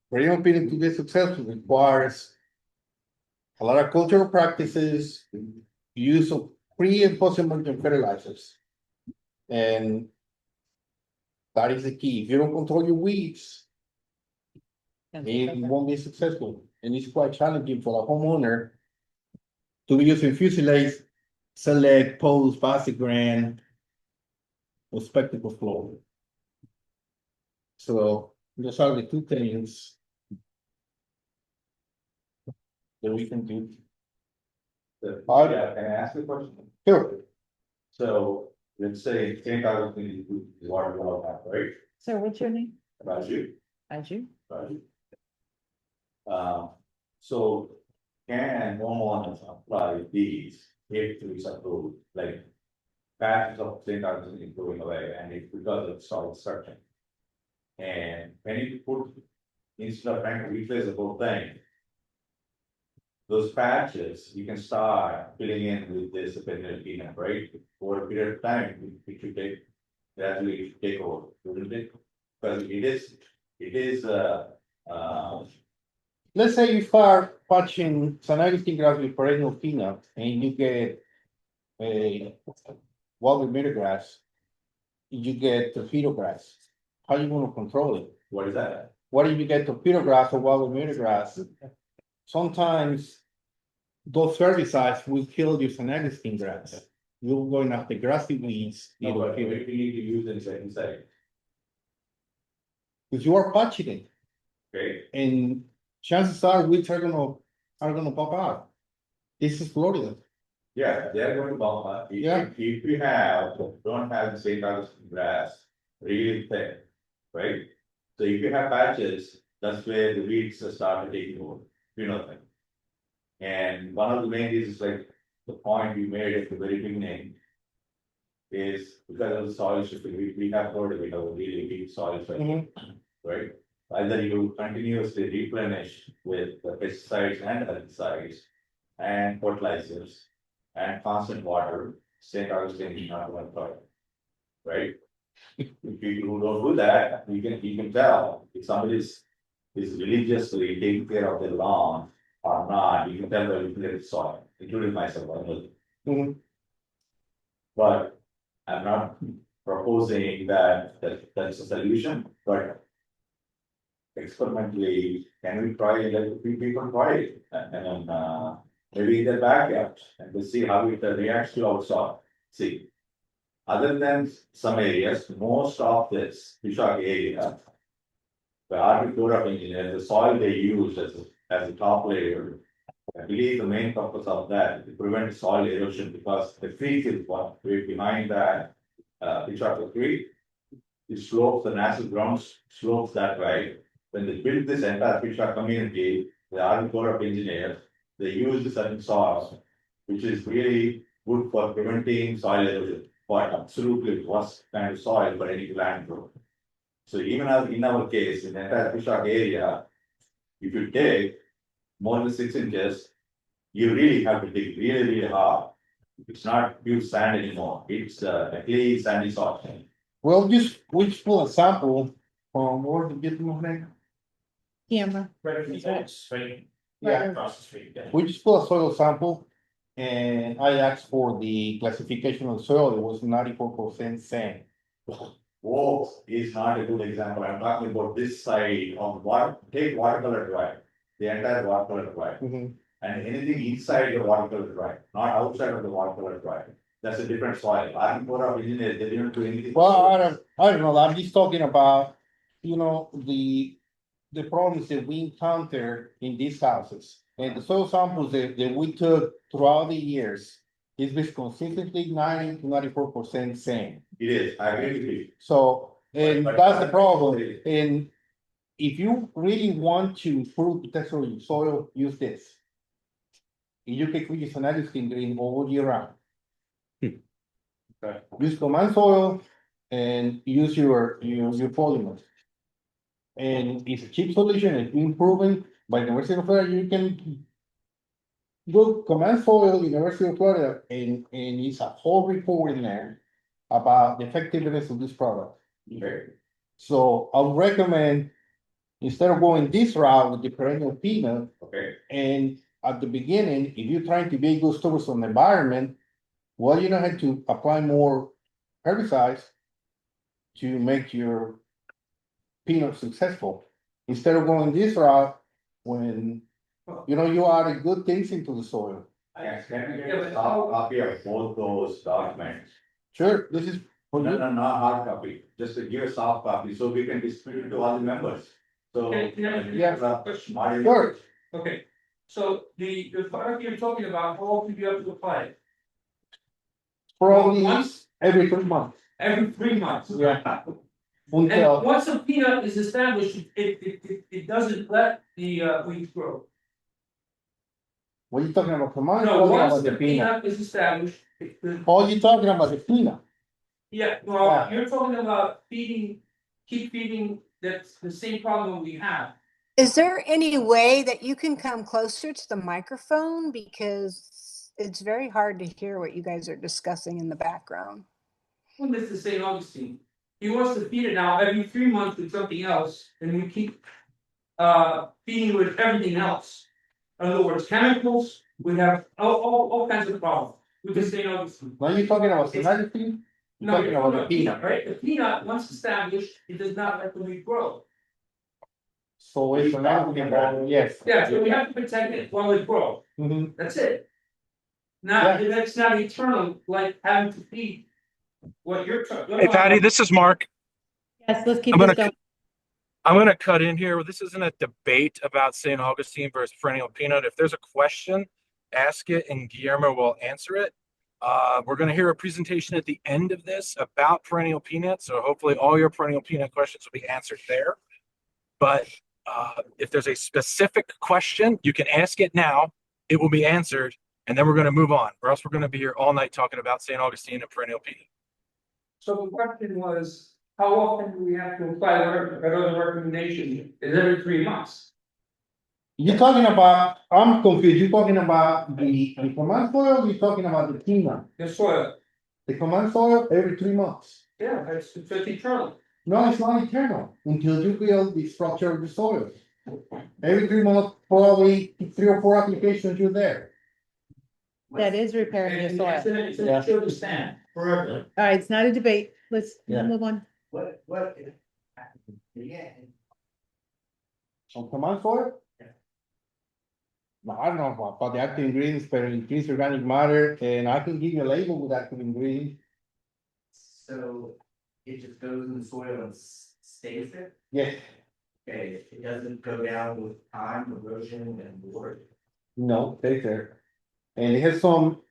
perennial peanut to be successful, requires a lot of cultural practices, use of pre and post-emergent fertilizers. And that is the key. If you don't control your weeds, it won't be successful. And it's quite challenging for a homeowner to be using fusilates select, post, Vasigran, or spectacle flow. So those are the two things that we can do. Yeah, can I ask you a question? Sure. So, let's say, ten thousand is water well have, right? Sir, what's your name? About you, Anju? right? So can homeowners apply these if it's approved, like patches of 10,000 is going away and it's because of soil structure. And when you put, instead of trying to replace the whole thing, those patches, you can start filling in with this perennial peanut, right? Over a period of time, it should take, gradually take over, wouldn't it? Because it is, Let's say you start patching San Agustin grass with perennial peanut and you get a wild meadow grass, you get torpedo grass. How you gonna control it? what is that? What if you get torpedo grass or wild meadow grass? Sometimes those herbicides will kill your San Agustin grass. You're going after grassy weeds. No, but you need to use inside, Because you are patching it, okay? and chances are weeds are gonna pop out. This is Florida. Yeah, they're going to bump up. Yeah. If you don't have the same kind of grass, really thick, right? So if you have patches, that's where the weeds start taking over, you know that. And one of the main reasons, like the point you made at the very beginning, is because of the soil shifting, we have Florida, we have a really deep soil cycle, right? Either you continuously replenish with the pesticides and herbicides and fertilizers and constant water, St. Augustine is not one product. Right? If you don't do that, you can tell if somebody is religiously taking care of their lawn or not, you can tell by looking at the soil, including myself, I know. But I'm not proposing that's a solution, but experimentally, can we try, let a few people try it, and then, maybe in their backyard, and we'll see how it reacts to our soil. See, other than some areas, most of this Fishhawk area, the Army Corps of Engineers, the soil they use as a top layer, I believe the main purpose of that is to prevent soil erosion, because the creek is what right behind that Fishhawk Creek. It slopes, the natural ground slopes that way. When they built this entire Fishhawk community, the Army Corps of Engineers, they used certain soils, which is really good for preventing soil erosion, but absolutely worst kind of soil for any plant growth. So even in our case, in the entire Fishhawk area, if you take more than 6 inches, you really have to dig really, really hard. It's not pure sand anymore, it's a clay sandy soil. Well, we just pull a sample from where the gentleman's name. Camera. Right, it's right. Yeah. Across the street, yeah. We just pull a soil sample, and I asked for the classification of the soil. It was 94% sand. Whoa is not a good example. I'm talking about this side of take watercolor drive, the entire watercolor drive. And anything inside the watercolor drive, not outside of the watercolor drive. That's a different soil. Army Corps of Engineers, they didn't do anything. Well, I don't know. I'm just talking about, the problems that we encounter in these houses. And the soil samples that we took throughout the years, it's been consistently 90 to 94% sand. It is, I agree with you. So, and But- that's the problem. And if you really want to improve the texture of your soil, use this. And you can use an Agustin green all year round. Use command soil and use your polymers. And it's a cheap solution, it's been proven by University of Florida. You can go command soil, University of Florida, and it's a whole report in there about the effectiveness of this product. Okay. So I would recommend, instead of going this route with the perennial peanut, Okay, and at the beginning, if you're trying to be good stewards on the environment, well, you don't have to apply more herbicides to make your peanut successful. Instead of going this route, when you add good things into the soil, Can we get a soft copy of both those documents? Sure, this is for No, you. no, not hard copy, just to give a soft copy, so we can distribute it to all the members. So. Yeah. My- Sure. Okay, so the product you're talking about, how often do you have to apply it? Probably Once every 3 months. every 3 months. Yeah. And Until, once a peanut is established, it doesn't let the weeds grow. what are you talking about? Command? No, Talking once about the the peanut. peanut is established, Oh, you talking about the peanut? yeah, well, you're talking about keep feeding, that's the same problem we have. Is there any way that you can come closer to the microphone? Because it's very hard to hear what you guys are discussing in the background. Well, this is St. Augustine. He wants to feed it now every 3 months with something else, and we keep feeding with everything else. In other words, chemicals, we have all kinds of problems with the St. Augustine. Now you talking about genetic thing? No, Talking about the peanut. right? The peanut, once established, it does not let the weed grow. So it's another thing, yes. Yeah, so we have to protect it while it grows. Mhm. That's it. Now, that's not eternal, like having to feed what you're. Hey Patty, this is Mark. Yes, let's keep I'm this gonna, going. I'm gonna cut in here. This isn't a debate about St. Augustine versus perennial peanut. If there's a question, ask it and Guillermo will answer it. We're gonna hear a presentation at the end of this about perennial peanut. So hopefully all your perennial peanut questions will be answered there. But if there's a specific question, you can ask it now. It will be answered. And then we're going to move on, or else we're going to be here all night talking about St. Augustine and perennial peanut. So the question was, how often do we have to apply another recommendation? Is every 3 months? You talking about, I'm confused, you talking about the command soil, you talking about the peanut? The soil, The command soil every 3 months. yeah, it's eternal. No, it's not eternal, until you build the structure of the soil. Every 3 months, probably 3 or 4 applications you're there. That is repairing your soil. It's a sure to stand forever. All right, it's not a debate. Let's Yeah. move on. What? Yeah. On command soil? No, I don't know about the active ingredients, but increase organic matter, and I can give you a label with active ingredients. So it just goes in the soil and stays there? Yes, Okay, it doesn't go down with time, erosion and water. no, take there. And it has some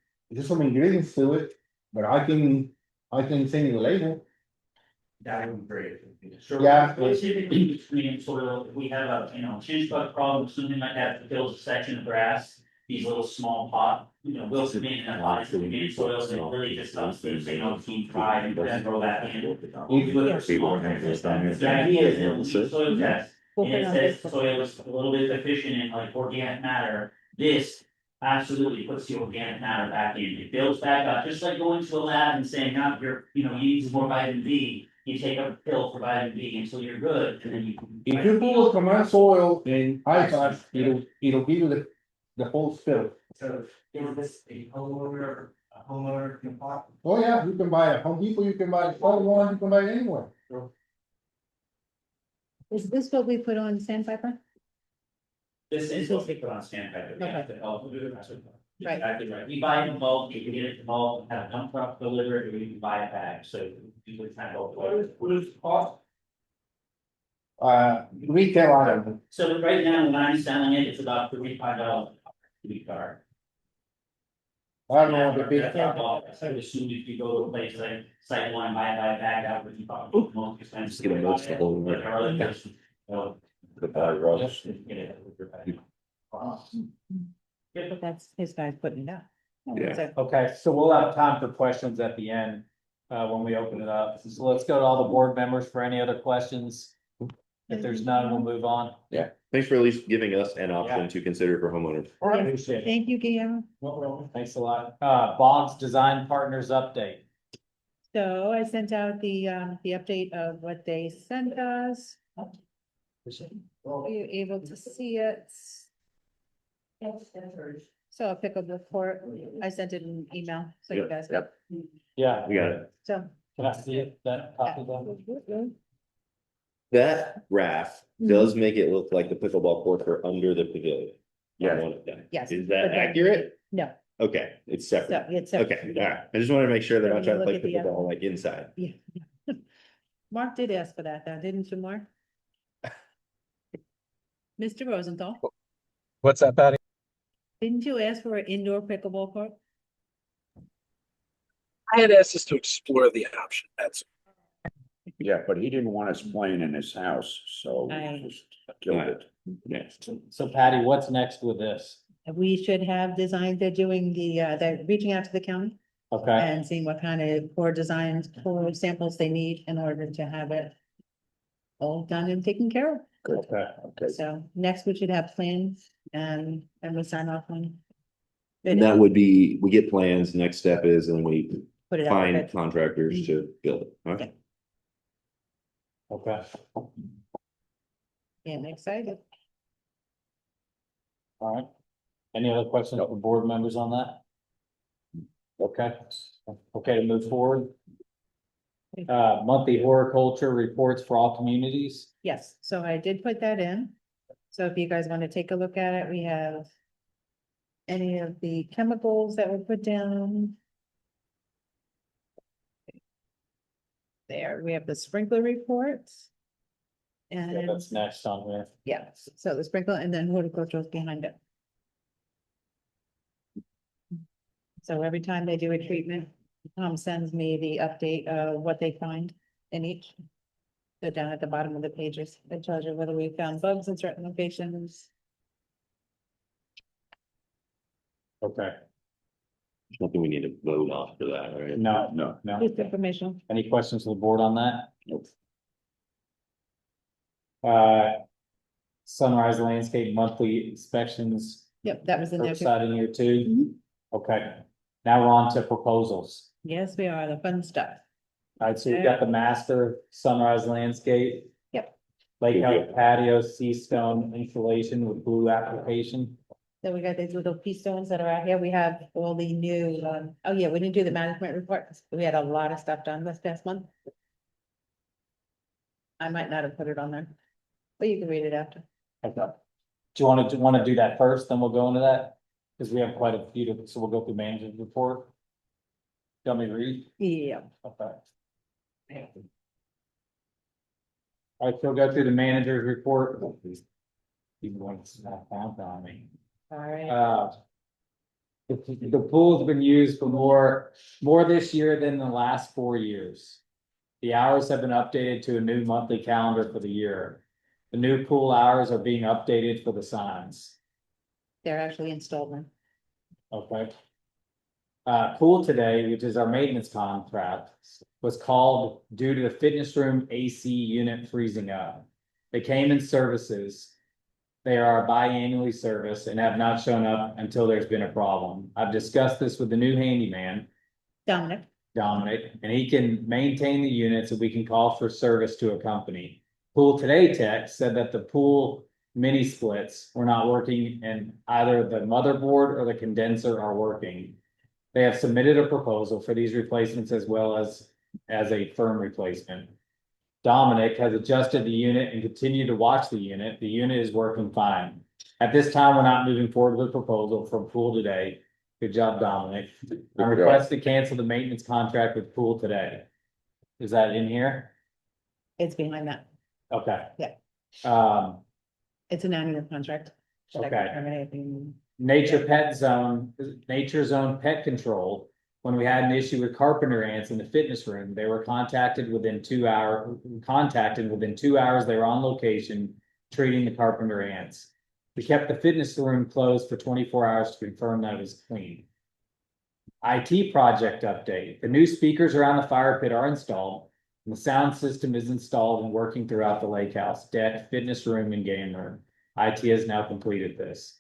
ingredients to it, but I can send you the label. That would be great. Sure. Yeah. Typically between soil, if we have a, chinch bug problem, something like that, that fills a section of grass, these little small pot, will remain in that pot, it's remain soil, so it really just helps the, dry and then grow that in. The idea is that we do soil test, and it says soil is a little bit deficient in like organic matter, this absolutely puts the organic matter back in, it builds back up, just like going to a lab and saying, you need some more vitamin D. You take a pill for vitamin D until you're good, and then you. If you pull command soil in iPad, it'll give you the whole spill. So is this a homeowner can buy? Oh yeah, you can buy it at Home Depot, you can buy it, one, you can buy it anywhere. Is this what we put on sandpiper? This is what we put on sandpaper. Okay. Right. Exactly right. We buy it in bulk, you can get it in bulk, have a dump truck deliver it, or you can buy it back, so you would kind of. What is the cost? Retail item. So right now, when I'm selling it, it's about $35 cubic yard. I don't know what the big. I would assume if you go to a place like Site One, buy it back, that would be probably the most expensive. Just get a most of the whole. But there are other places, Yeah, but that's his guys putting it up. Yeah. So- Okay, so we'll have time for questions at the end, when we open it up. So let's go to all the board members for any other questions. If there's none, we'll move on. Yeah, thanks for at least giving us an option to consider for homeowners. Appreciate it. Thank you, Guillermo. Thanks a lot. BoD's Design Partners update. So I sent out the update of what they sent us. Are you able to see it? So I'll pick up the report. I sent it in an email, so you guys. Yep. Yeah, We got it. So. can I see it? That copy of That graph does make it look like the pickleball courts are under the pavilion. Yeah. On one of them. Yes. Is that but then- accurate? No, Okay, it's separate. So it's separate. Okay, all right. I just wanted to make sure they're not So when trying you to look play at the pickleball other- like inside. Yeah. Mark did ask for that, though, didn't you, Mark? Mr. Rosenthal, What's that, Patty? didn't you ask for an indoor pickleball court? I had asked us to explore the option. That's Yeah, but he didn't want us playing in his house, so I- we just killed it. Yeah. So Patty, what's next with this? We should have designs, they're doing they're reaching out to the county Okay, and seeing what kind of core designs, core samples they need in order to have it all done and taken care of. okay. Okay, So next we should have plans and we'll sign off on. And that would be, we get plans, next step is, and we Put it out for find bid. contractors to build it. All right. Okay, Yeah, I'm excited. all right. Any other questions from board members on that? Okay, okay, to move forward. Monthly horticulture reports for all communities. Yes, so I did put that in. So if you guys want to take a look at it, we have any of the chemicals that were put down. There, we have the sprinkler reports. Yeah, And that's next on here. yeah, so the sprinkler and then horticultural is behind it. So every time they do a treatment, Tom sends me the update of what they find in each. So down at the bottom of the pages, it tells you whether we found bugs in certain locations. Okay, There's nothing we need to vote on for that, right? no, no, no. Just information. Any questions from the board on that? Nope. Sunrise Landscape monthly inspections, Yep, that was in there too. curbside in here too. Mhm. Okay, now we're on to proposals. Yes, we are, the fun stuff. All right, so we've got the master Sunrise Landscape. Yep. Lake House patio, C-stone insulation with blue application. Then we got these little piece stones that are out here. We have all the new, oh yeah, we didn't do the management report. We had a lot of stuff done this past month. I might not have put it on there, but you can read it after. Okay. Do you want to do that first, then we'll go into that? Because we have quite a few, so we'll go through manager's report. Tell me to read. Yeah. Okay. All right, so we'll go through the manager's report. Even when it's not found on me. All right. The pool's been used for more this year than the last 4 years. The hours have been updated to a new monthly calendar for the year. The new pool hours are being updated for the signs. They're actually installed now. Okay. Pool today, which is our maintenance contract, was called due to the fitness room AC unit freezing up. They came in services. They are biannually serviced and have not shown up until there's been a problem. I've discussed this with the new handyman, Dominic. and he can maintain the units and we can call for service to a company. Pool Today Tech said that the pool mini splits were not working and either the motherboard or the condenser are working. They have submitted a proposal for these replacements as well as a firm replacement. Dominic has adjusted the unit and continued to watch the unit. The unit is working fine. At this time, we're not moving forward with a proposal from Pool Today. Good job, Dominic. I request to cancel the maintenance contract with Pool Today. Is that in here? It's behind that. Okay. Yeah. It's an annual contract. that I can Okay. terminate in- Nature Zone Pet Control. When we had an issue with carpenter ants in the fitness room, they were contacted within 2 hours. They were on location treating the carpenter ants. We kept the fitness room closed for 24 hours to confirm that it was clean. IT project update. The new speakers around the fire pit are installed. And the sound system is installed and working throughout the lake house, deck, fitness room, and game room. IT has now completed this.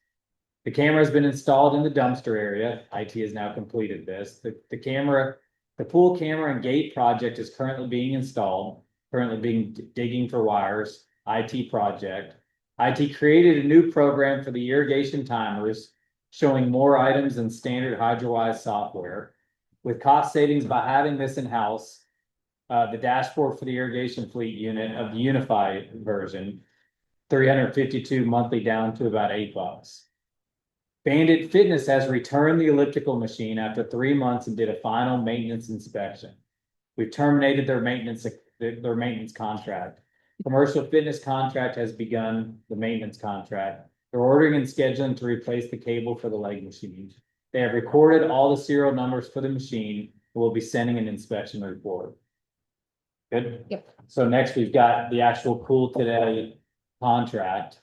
The camera has been installed in the dumpster area. IT has now completed this. The pool camera and gate project is currently being installed, digging for wires. IT project. IT created a new program for the irrigation timers, showing more items than standard HydroWise software. With cost savings by having this in-house, the dashboard for the irrigation fleet unit of the unified version, 352 monthly down to about $8. Bandit Fitness has returned the elliptical machine after 3 months and did a final maintenance inspection. We've terminated their maintenance contract. Commercial fitness contract has begun the maintenance contract. They're ordering and scheduling to replace the cable for the leg machine. They have recorded all the serial numbers for the machine and will be sending an inspection report. Good? Yep. So next we've got the actual Cool Today contract.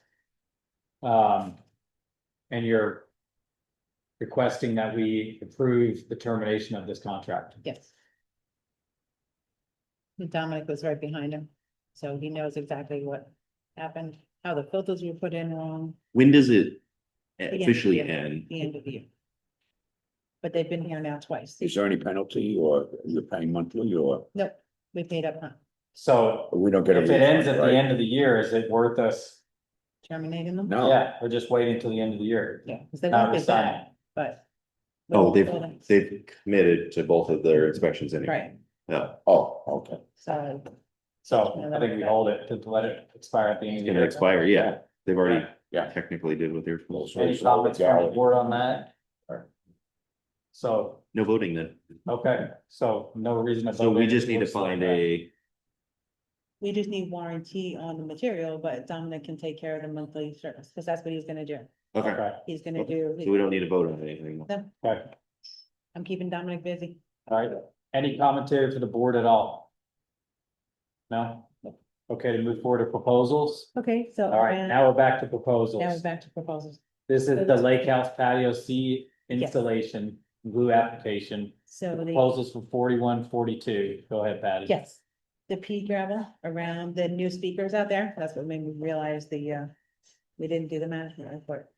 And you're requesting that we approve the termination of this contract. Yes. Dominic was right behind him, so he knows exactly what happened, how the filters were put in wrong. When does it end of officially the year. end? The end of the year. But they've been here now twice. Is there any penalty or you're paying monthly or Nope, we paid up front, So we don't get a if it ends refund, at the right? end of the year, is it worth us? terminating them. No. Yeah, we're just waiting till the end of the year. Yeah, because they Not won't get resigning. back, but. Oh, we'll- they've committed to both of their inspections anyway. Right, Yeah, Oh, okay. so. So I think we hold it to let it expire at the end it's of the gonna year. expire, yeah. They've already Yeah. technically did what they're supposed to. Any comments from the board on that? So, No voting then. okay, so no reason to. So vote we in. just need to We'll find select a, We just need warranty on the material, but Dominic can take care of the monthly service, because that's what he's gonna do. that. okay, Okay, He's gonna Okay. do. so we don't need to vote on anything. No, okay, I'm keeping Dominic busy. all right. Any commentary for the board at all? No? Okay, to move forward to proposals. Okay, so. All right, now we're back to proposals. Now we're back to proposals. This is the Lake House Patio C installation, glue application, So the, proposals for 4142. Go ahead, Patty. yes, the pea gravel around the new speakers out there, that's what made me realize we didn't do the management report.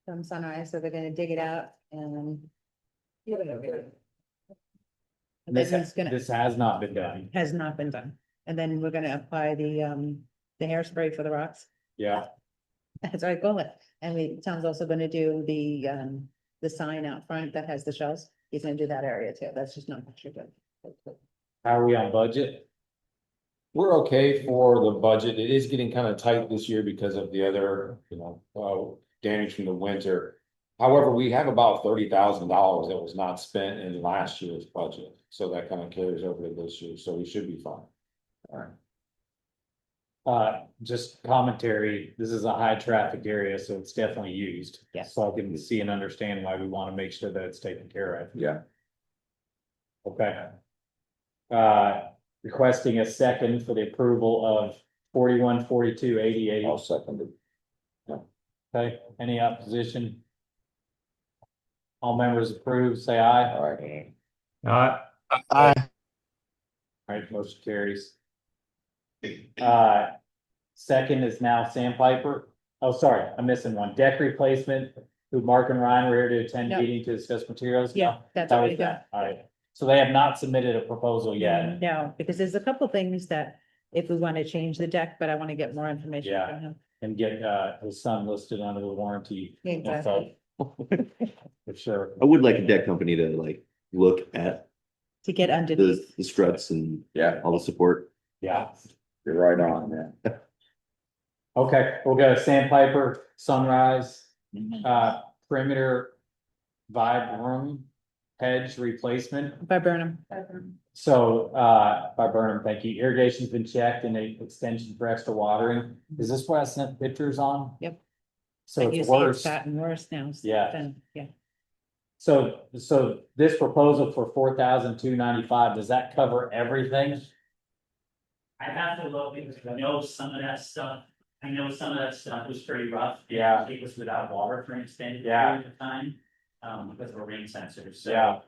From Sunrise, so they're gonna dig it out and. And This, then it's gonna, this has not been done. has not been done, and then we're gonna apply the hairspray for the rocks. Yeah, That's what I call it. And Tom's also gonna do the sign out front that has the shells. He's gonna do that area too. That's just not much good. how are we on budget? We're okay for the budget. It is getting kind of tight this year because of the other, damage from the winter. However, we have about $30,000 that was not spent in last year's budget, so that kind of carries over to this year, so we should be fine. All right. Just commentary, this is a high traffic area, so it's definitely used. Yes. So I can see and understand why we want to make sure that it's taken care of. Yeah. Okay. Requesting a second for the approval of 414288. I'll second it. Okay, any opposition? All members approved, say aye. All right. Aye. All right, motion carries. Second is now Sandpiper. Oh, sorry, I'm missing one. Deck replacement, who Mark and Ryan were here to attend No. meeting to discuss materials. Yeah, that's That was already done. that. All right, so they have not submitted a proposal yet. No, because there's a couple things that if we want to change the deck, but I want to get more information Yeah. from him. And get his son listed under the warranty. Exactly. For sure. I would like a deck company to like look at To get underneath. the struts and Yeah, all the support. Yeah, you're right on, man. okay, we'll go Sandpiper, Sunrise, perimeter vibe room, hedge replacement. By Burnham. So, by Burnham, thank you. Irrigation's been checked and a extension for extra watering. Is this what I sent pictures on? Yep. So But you it's see it's worse. gotten worse now. Yeah. Yeah. So this proposal for 4,295, does that cover everything? I have to look because I know some of that stuff was pretty rough. Yeah. It was without water for an extended Yeah. period of time, because of a rain sensor, so. Yeah.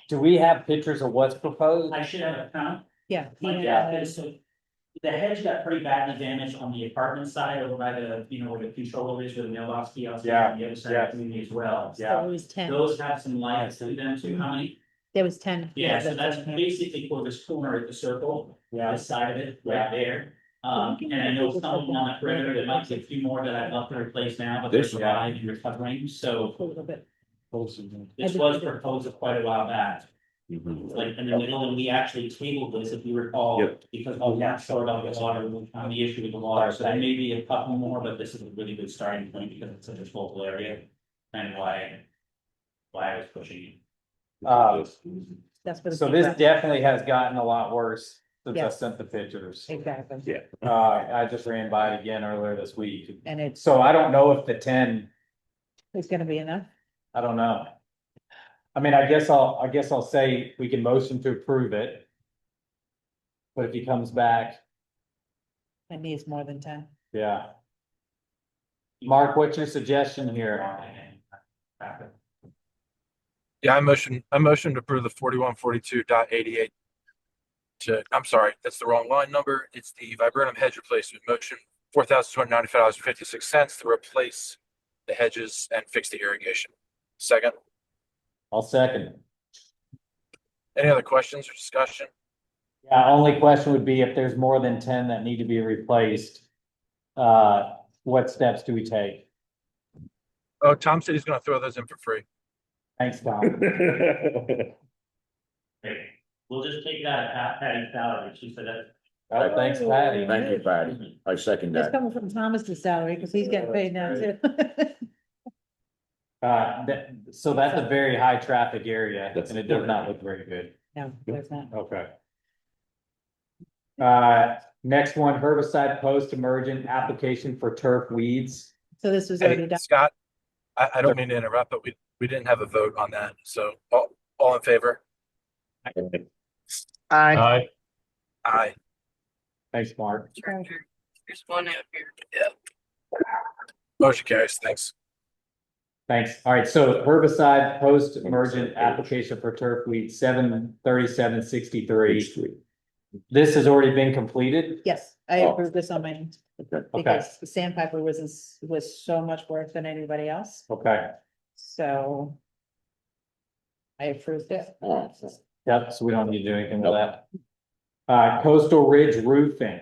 Do we have pictures of what's proposed? I should have a count. Yeah. So the hedge got pretty badly damaged on the apartment side over by the, where the controller is, where the mailbox kiosk is on the other side of the community as well. So it was 10. Those have some lights to them too. How many? There was 10. Yeah, so that's basically for this corner of the circle, this side of it, right there. And I know some on the perimeter, there might be a few more that I'd love to replace now, but there's a lot in recovering, so. A little bit. This was proposed quite a while back. like in the middle, and we actually tabled this, if you recall, Yep. because we got short on the water, on the issue with the water, so there may be a couple more, but this is a really good starting point because it's such a focal area. And why I was pushing you. That's for the. So this definitely has gotten a lot worse since I Yes. sent the pictures. Exactly. Yeah. I just ran by it again earlier this week. And it's, So I don't know if the 10, it's gonna be enough. I don't know. I mean, I guess I'll say we can motion to approve it. But if he comes back, It needs more than 10. yeah. Mark, what's your suggestion here? Yeah, I motion to approve the 4142.88. I'm sorry, that's the wrong line number. It's the viburnum hedge replacement motion, $4,295.56 to replace the hedges and fix the irrigation. Second. I'll second. Any other questions or discussion? Yeah, only question would be if there's more than 10 that need to be replaced. What steps do we take? Oh, Tom said he's gonna throw those in for free. Thanks, Tom. We'll just take that at Patty's salary, she said that. Thanks, Patty. Thank you, Patty. I second That's that. coming from Thomas's salary, because he's getting paid now too. So that's a very high traffic area That's- and it does not look very good. No, there's not. Okay. Next one, herbicide post-emergent application for turf weeds. So this was already Hey, done. Scott, I don't mean to interrupt, but we didn't have a vote on that. So all in favor? Aye. Aye. Thanks, Mark. There's one out here. Yeah. Motion carries. Thanks. Thanks. All right, so herbicide post-emergent application for turf weed, 73763. This has already been completed? Yes, I Oh. approved this on my end. Okay. Because the sandpiper was so much worse than anybody else, Okay, so. I approved it. Oh, yep, so we don't need to do anything with that. Coastal Ridge roofing,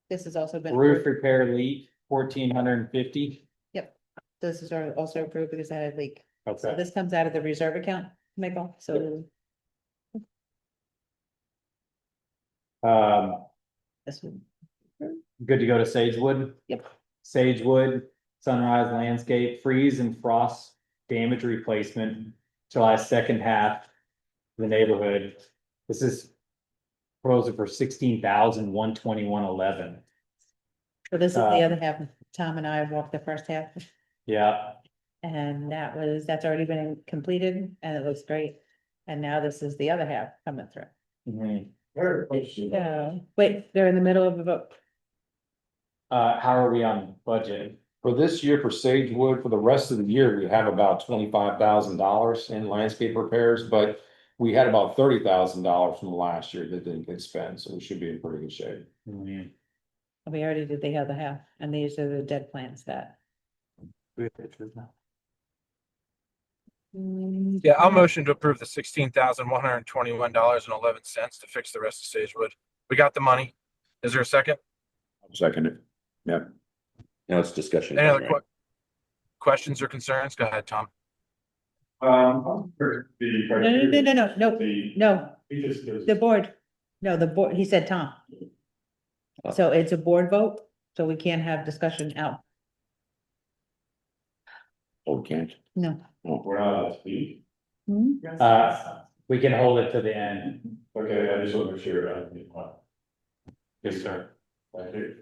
This has also been. roof approved. repair leak, 1,450. Yep, this is also approved because I had a leak. So Okay, this comes out of the reserve account, Michael, so this would. good to go to Sagewood? Yep. Sagewood, Sunrise Landscape, freeze and frost damage replacement, July second half. The neighborhood, this is proposal for 16,121.11. So this is the other half. Tom and I walked the first half. Yeah, And that's already been completed and it looks great. And now this is the other half coming through. mhm. So, wait, they're in the middle of a vote. How are we on budget? For this year for Sagewood, for the rest of the year, we have about $25,000 in landscape repairs, but we had about $30,000 from last year that didn't get spent, so we should be in pretty good shape. Mhm. We already did the other half, and these are the dead plants that. Yeah, I'll motion to approve the $16,121.11 to fix the rest of Sagewood. We got the money. Is there a second? second it. Yeah. Now it's discussion. Any other questions or concerns? Go ahead, Tom. No, the board. No, the board, he said Tom. So it's a board vote, so we can't have discussion out. Oh, can't. No. We're not allowed to speak. Hmm? We can hold it to the end. Okay, I just want to make sure. Yes, sir. Thank you.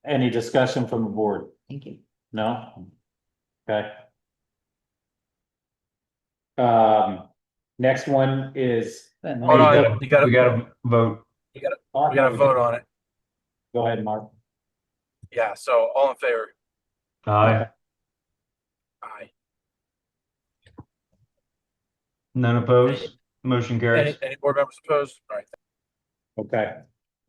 Any discussion from the board? Thank you. No? Okay. Next one is. Hold on, we gotta vote. we gotta vote on it. Go ahead, Mark. Yeah, so all in favor? Aye. Aye. None opposed, motion Any board members opposed? All right. Okay.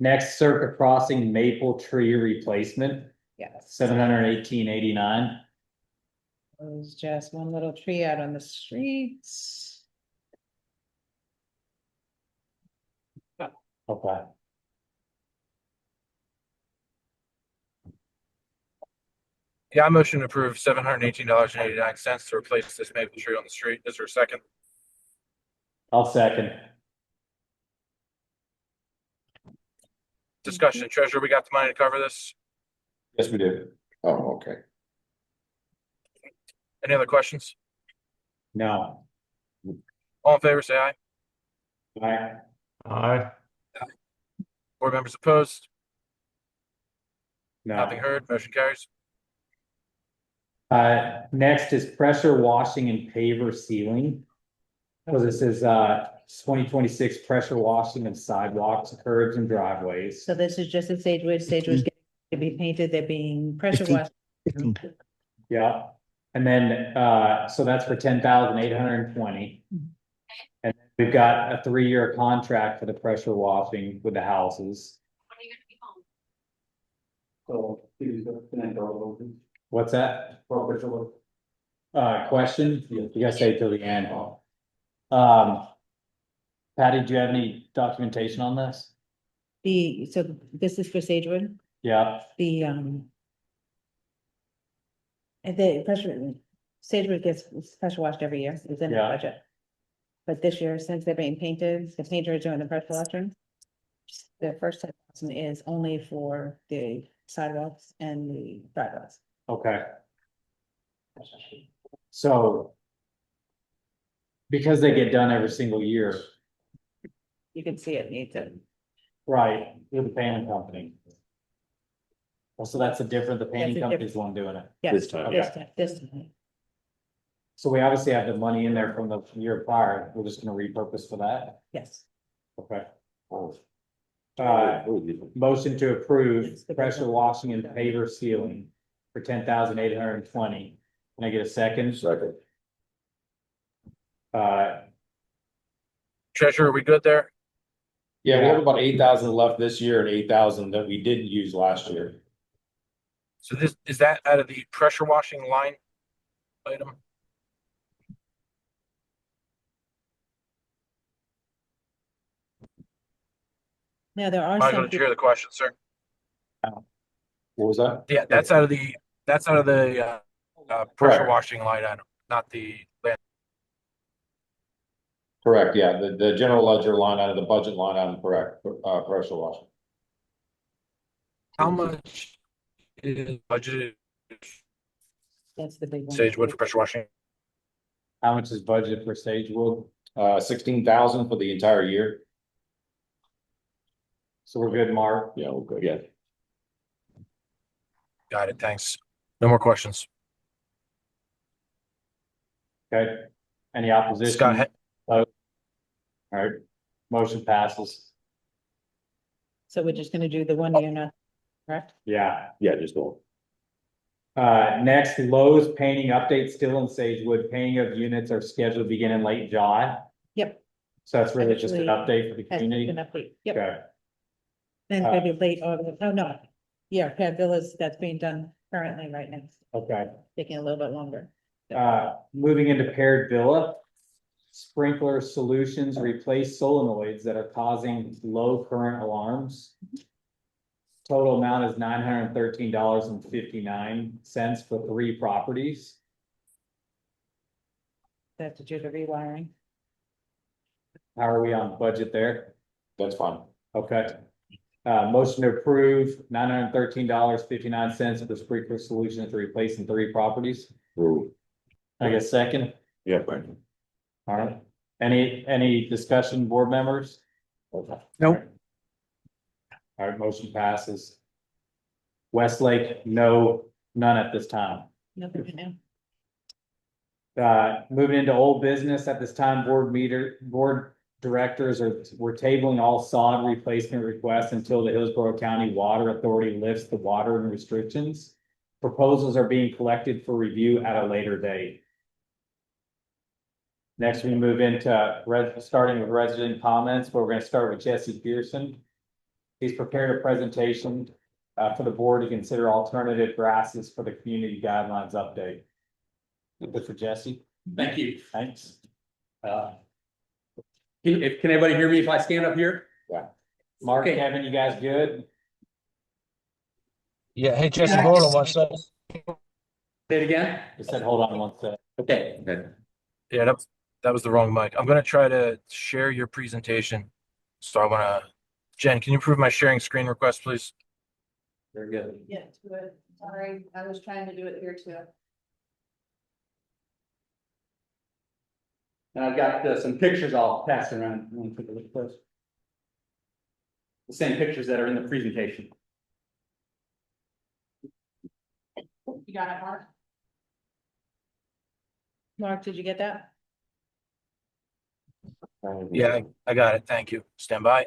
Next, Circuit Crossing maple tree replacement, Yes. 718.89. It was just one little tree out on the streets. Okay. Yeah, I motion to approve $718.89 to replace this maple tree on the street. Is there a second? I'll second. Discussion, Treasurer, we got the money to cover this? Yes, we do. Oh, okay. Any other questions? No. All in favor, say aye. Aye. Aye. Board members opposed? No. Nothing heard, motion carries. Next is pressure washing and paver sealing. So this is 2026 pressure washing of sidewalks, curbs and driveways. So this is just at Sagewood. Sagewood's getting to be painted. They're being pressure washed. Yeah, and then so that's for 10,820. And we've got a 3-year contract for the pressure washing with the houses. So what's that? Question? You gotta say it till the end. Patty, do you have any documentation on this? So this is for Sagewood, Yeah, and the pressure, Sagewood gets pressure washed every year, it's in the Yeah. budget. But this year, since they're being painted, the painter is doing the pressure washing. The first 10,000 is only for the sidewalks and the driveways. okay. So because they get done every single year, You can see it needs it. right, with the painting company. Well, so that's a different, the painting That's a company's the one doing it. Yes, This time. this time. So we obviously have the money in there from the year prior, we're just gonna repurpose for that, Yes. okay? Oh, Motion to approve It's the pressure result. washing and paver sealing for 10,820. Can I get a second? Second. Treasurer, are we good there? Yeah, we have about 8,000 left this year and 8,000 that we didn't use last year. So this, is that out of the pressure washing line item? Now, there are Michael, some, did you hear the question, sir? What was that? Yeah, that's out of the pressure Correct. washing line item, not the land. Correct, yeah, the general ledger line out of the budget line item, correct, pressure washing. How much is budgeted that's the big one. Sagewood for pressure washing? How much is budgeted for Sagewood? 16,000 for the entire year. So we're good, Mark? Yeah, we're good. Yeah. Got it, thanks. No more questions. Okay. Any opposition? Scott, All right, motion passes. So we're just gonna do the 1 year now, correct? Yeah. Yeah, just go. Next, Lowe's painting update still in Sagewood. Painting of units are scheduled to begin in late July. Yep. So that's really just an update for the Has community. been update. Yep. Okay, Then maybe late August, oh, no. Yeah, Pat Villas, that's being done currently right now, okay. taking a little bit longer. Moving into paired villa. Sprinkler solutions replace solenoids that are causing low current alarms. Total amount is $913.59 for 3 properties. That's to do the rewiring. How are we on budget there? That's fine. Okay. Motion to approve $913.59 for sprinkler solutions to replace in 3 properties. Ooh. I guess second. Yeah, fine. All right. Any discussion, board members? Nope. All right, motion passes. Westlake, no, none at this time. Nothing right now. Moving into old business at this time, board directors we're tabling all sod replacement requests until the Hillsborough County Water Authority lifts the watering restrictions. Proposals are being collected for review at a later date. Next, we move into starting with resident comments, but we're going to start with Jesse Pearson. He's prepared a presentation for the board to consider alternative grasses for the community guidelines update. Good for Jesse. Thank you. Thanks. Can anybody hear me if I stand up here? Yeah. Mark, Okay. Kevin, you guys good? Yeah, hey Jesse, hold on one second. Say it again? Just said, hold on one sec. Okay, good. Yeah, That was the wrong mic. I'm gonna try to share your presentation. So I wanna, Jen, can you approve my sharing screen request, please? Very good. Yeah, good. Sorry, I was trying to do it here too. And I've got some pictures I'll pass around. You want to take a look first? The same pictures that are in the presentation. You got it, Mark? Mark, did you get that? Yeah, I got it. Thank you. Stand by.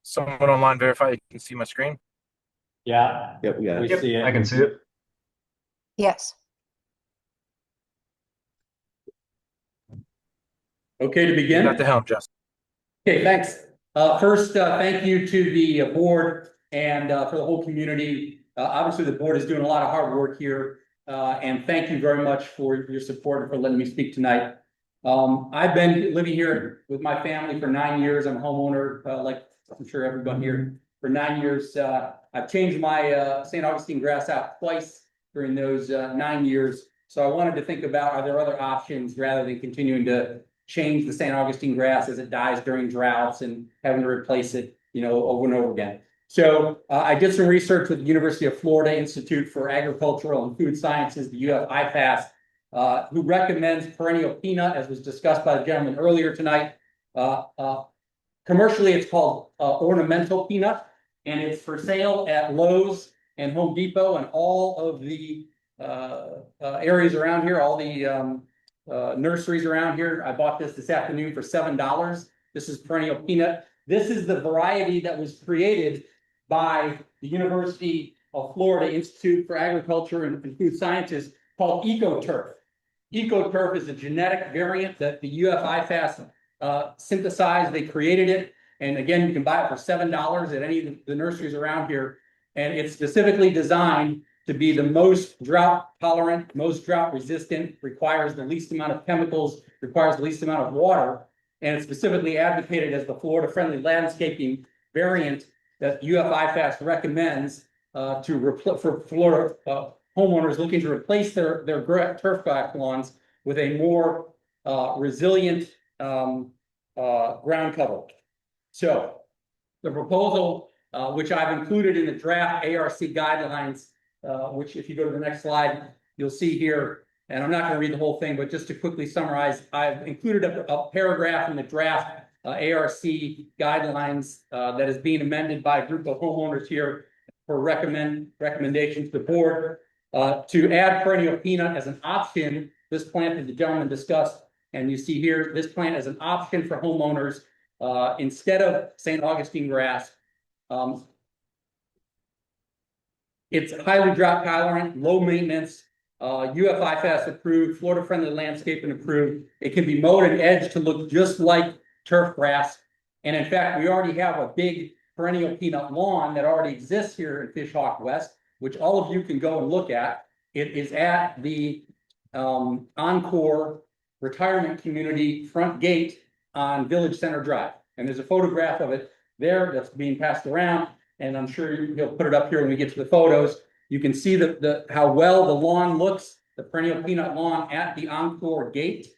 Someone online verify you can see my screen? Yeah. Yep, we got We it. see it. I can see it. Yes. Okay to You begin? got the helm, Justin. Okay, thanks. First, thank you to the board and for the whole community. Obviously, the board is doing a lot of hard work here. And thank you very much for your support and for letting me speak tonight. I've been living here with my family for 9 years. I'm a homeowner, like I'm sure everyone here, for 9 years. I've changed my St. Augustine grass out twice during those 9 years. So I wanted to think about, are there other options rather than continuing to change the St. Augustine grass as it dies during droughts and having to replace it, over and over again. So I did some research with the University of Florida Institute for Agricultural and Food Sciences, the UF-IFAS, who recommends perennial peanut, as was discussed by the gentleman earlier tonight. Commercially, it's called ornamental peanut, and it's for sale at Lowe's and Home Depot and all of the areas around here, all the nurseries around here. I bought this afternoon for $7. This is perennial peanut. This is the variety that was created by the University of Florida Institute for Agriculture and Food Sciences called EcoTurf. EcoTurf is a genetic variant that the UF-IFAS synthesized. They created it. And again, you can buy it for $7 at any of the nurseries around here. And it's specifically designed to be the most drought tolerant, most drought resistant, requires the least amount of chemicals, requires the least amount of water. And it's specifically advocated as the Florida friendly landscaping variant that UF-IFAS recommends for Florida homeowners looking to replace their turf grass lawns with a more resilient ground cover. So the proposal, which I've included in the draft ARC guidelines, which if you go to the next slide, you'll see here, and I'm not going to read the whole thing, but just to quickly summarize, I've included a paragraph in the draft ARC guidelines that is being amended by a group of homeowners here for recommendation to the board to add perennial peanut as an option. This plant that the gentleman discussed, and you see here, this plant as an option for homeowners instead of St. Augustine grass. It's highly drought tolerant, low maintenance, UF-IFAS approved, Florida friendly landscaping approved. It can be mowed and edged to look just like turf grass. And in fact, we already have a big perennial peanut lawn that already exists here in Fishhawk West, which all of you can go and look at. It is at the Encore Retirement Community front gate on Village Center Drive. And there's a photograph of it there that's being passed around. And I'm sure he'll put it up here when we get to the photos. You can see how well the lawn looks, the perennial peanut lawn at the Encore gate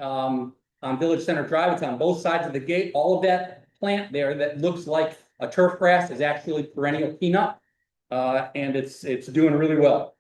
on Village Center Drive. It's on both sides of the gate. All of that plant there that looks like a turf grass is actually perennial peanut, and it's doing really well.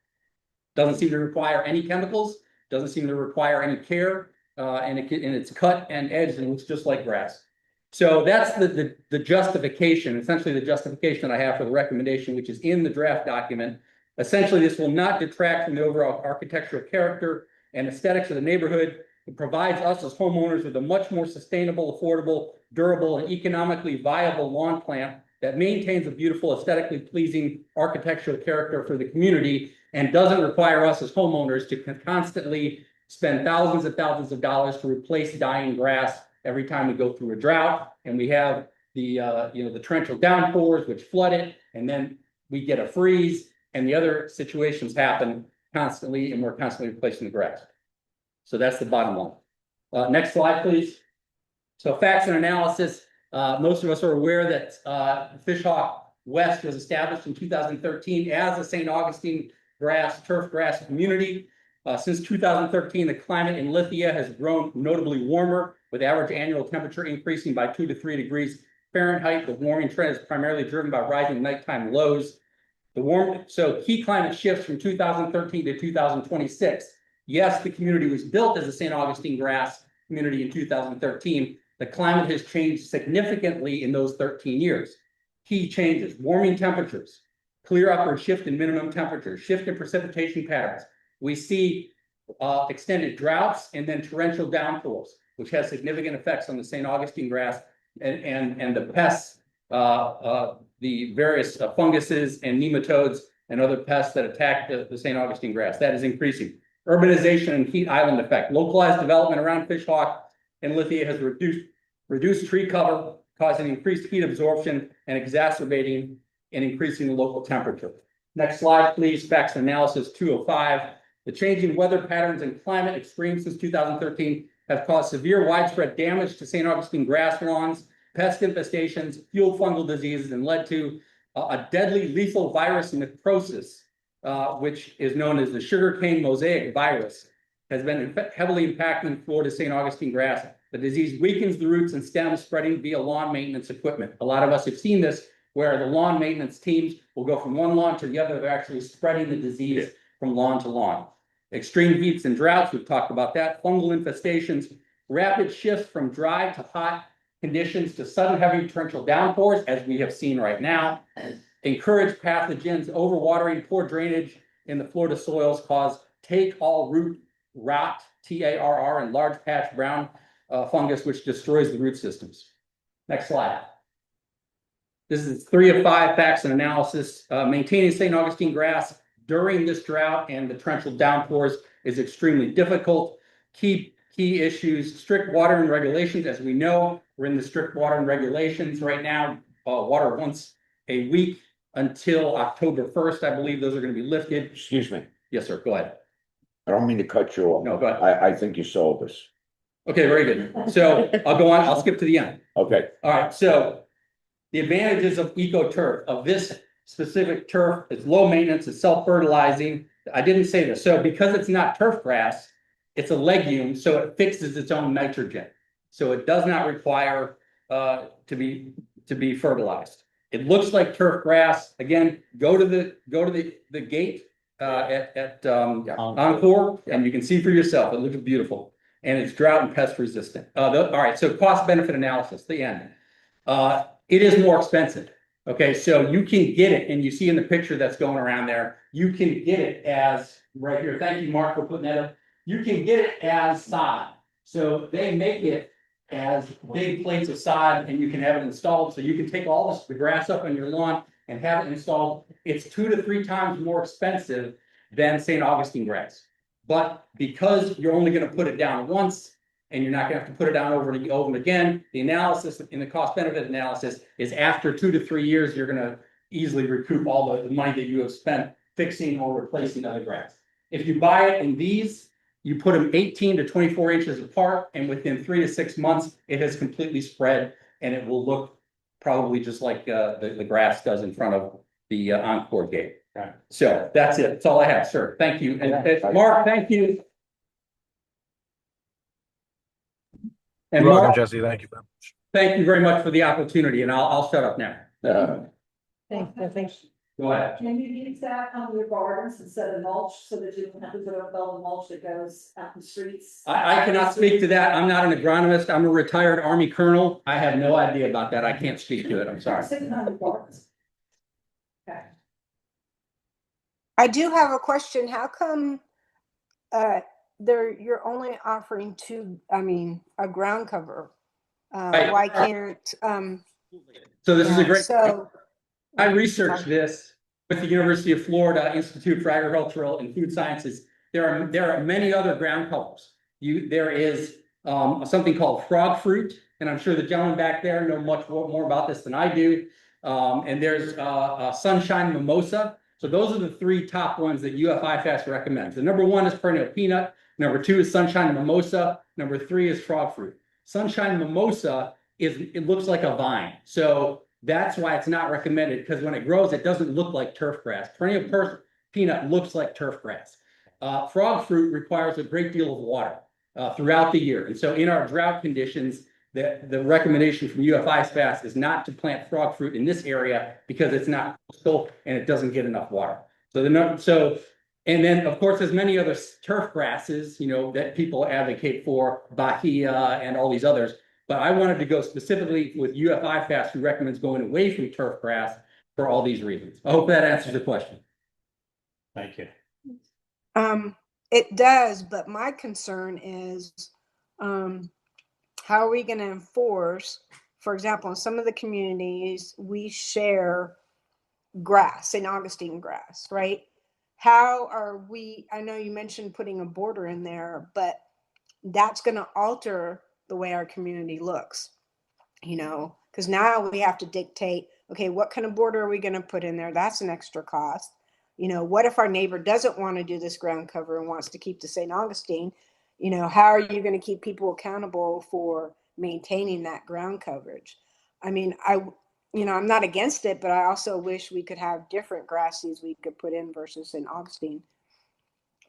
Doesn't seem to require any chemicals, doesn't seem to require any care, and it's cut and edged and looks just like grass. So that's the justification, essentially the justification that I have for the recommendation, which is in the draft document. Essentially, this will not detract from the overall architectural character and aesthetics of the neighborhood. It provides us as homeowners with a much more sustainable, affordable, durable, and economically viable lawn plant that maintains a beautiful, aesthetically pleasing architectural character for the community and doesn't require us as homeowners to constantly spend thousands and thousands of dollars to replace dying grass every time we go through a drought. And we have the torrential downpours which flood it, and then we get a freeze, and the other situations happen constantly, and we're constantly replacing the grass. So that's the bottom line. Next slide, please. So facts and analysis. Most of us are aware that Fishhawk West was established in 2013 as a St. Augustine turf grass community. Since 2013, the climate in Lithia has grown notably warmer, with average annual temperature increasing by 2 to 3 degrees Fahrenheit. The warming trend is primarily driven by rising nighttime lows. So key climate shifts from 2013 to 2026. Yes, the community was built as a St. Augustine grass community in 2013. The climate has changed significantly in those 13 years. Key changes: warming temperatures, clear upward shift in minimum temperatures, shift in precipitation patterns. We see extended droughts and then torrential downpours, which has significant effects on the St. Augustine grass and the pests, the various funguses and nematodes and other pests that attack the St. Augustine grass. That is increasing. Urbanization and heat island effect. Localized development around Fishhawk and Lithia has reduced tree cover, causing increased heat absorption and exacerbating and increasing the local temperature. Next slide, please. Facts and analysis 205. The changing weather patterns and climate extremes since 2013 have caused severe widespread damage to St. Augustine grass lawns, pest infestations, fuel fungal diseases, and led to a deadly lethal virus necrosis, which is known as the sugarcane mosaic virus, has been heavily impacting Florida St. Augustine grass. The disease weakens the roots and stems, spreading via lawn maintenance equipment. A lot of us have seen this, where the lawn maintenance teams will go from one lawn to the other. They're actually spreading the disease from lawn to lawn. Extreme heats and droughts, we've talked about that. Fungal infestations, rapid shifts from dry to hot conditions to sudden heavy torrential downpours, as we have seen right now. Encourage pathogens, overwatering, poor drainage in the Florida soils cause take all root rot, TARR, and large patch brown fungus, which destroys the root systems. Next slide. This is 3 of 5 facts and analysis. Maintaining St. Augustine grass during this drought and the torrential downpours is extremely difficult. Key issues: strict watering regulations. As we know, we're in the strict watering regulations right now. Water once a week until October 1st. I believe those are going to be lifted. Excuse me. Yes, sir. Go ahead. I don't mean to cut you off. No, go ahead. I think you sold us. Okay, very good. So I'll go on. I'll skip to the end. Okay. All right. So the advantages of eco-turf, of this specific turf, it's low maintenance, it's self-fertilizing. I didn't say this. So because it's not turf grass, it's a legume, so it fixes its own nitrogen. So it does not require to be fertilized. It looks like turf grass. Again, go to the gate at Encore, and you can see for yourself. It looks beautiful, and it's drought and pest resistant. All right, so cost benefit analysis, the end. It is more expensive. Okay, so you can get it, and you see in the picture that's going around there, you can get it as right here. Thank you, Mark, for putting that up. You can get it as sod. So they make it as big plates of sod, and you can have it installed. So you can take all the grass up on your lawn and have it installed. It's 2 to 3 times more expensive than St. Augustine grass. But because you're only going to put it down once, and you're not going to have to put it down over and over again, the analysis in the cost benefit analysis is after 2 to 3 years, you're going to easily recoup all the money that you have spent fixing or replacing other grass. If you buy it in these, you put them 18 to 24 inches apart, and within 3 to 6 months, it has completely spread, and it will look probably just like the grass does in front of the Encore gate. Right. So that's it. That's all I have, sir. Thank you. And Mark, thank you. And You're welcome, Mark, Jesse. Thank you very much. thank you very much for the opportunity, and I'll shut up now. Thanks. Go ahead. Can you use that on your gardens instead of mulch so that you don't have to put up all the mulch that goes out in the streets? I cannot speak to that. I'm not an agronomist. I'm a retired Army colonel. I have no idea about that. I can't speak to it. I'm sorry. Okay. I do have a question. How come you're only offering a ground cover? Right. Why can't So this is a great. so I researched this with the University of Florida Institute for Agricultural and Food Sciences. There are many other ground covers. There is something called frog fruit, and I'm sure the gentleman back there know much more about this than I do. And there's sunshine mimosa. So those are the 3 top ones that UFIFAS recommends. The number 1 is perennial peanut. Number 2 is sunshine mimosa. Number 3 is frog fruit. Sunshine mimosa it looks like a vine. So that's why it's not recommended, because when it grows, it doesn't look like turf grass. Perennial peanut looks like turf grass. Frog fruit requires a great deal of water throughout the year. And so in our drought conditions, the recommendation from UFI staff is not to plant frog fruit in this area because it's not coastal and it doesn't get enough water. And then of course, there's many other turf grasses, that people advocate for, bahia and all these others. But I wanted to go specifically with UFI FAST, who recommends going away from turf grass for all these reasons. I hope that answers the question. Thank you. It does, but my concern is, how are we going to enforce, for example, in some of the communities, we share grass, St. Augustine grass, right? How are we, I know you mentioned putting a border in there, but that's going to alter the way our community looks, because now we have to dictate, okay, what kind of border are we going to put in there? That's an extra cost. What if our neighbor doesn't want to do this ground cover and wants to keep the St. Augustine? How are you going to keep people accountable for maintaining that ground coverage? I mean, I'm not against it, but I also wish we could have different grass seeds we could put in versus St. Augustine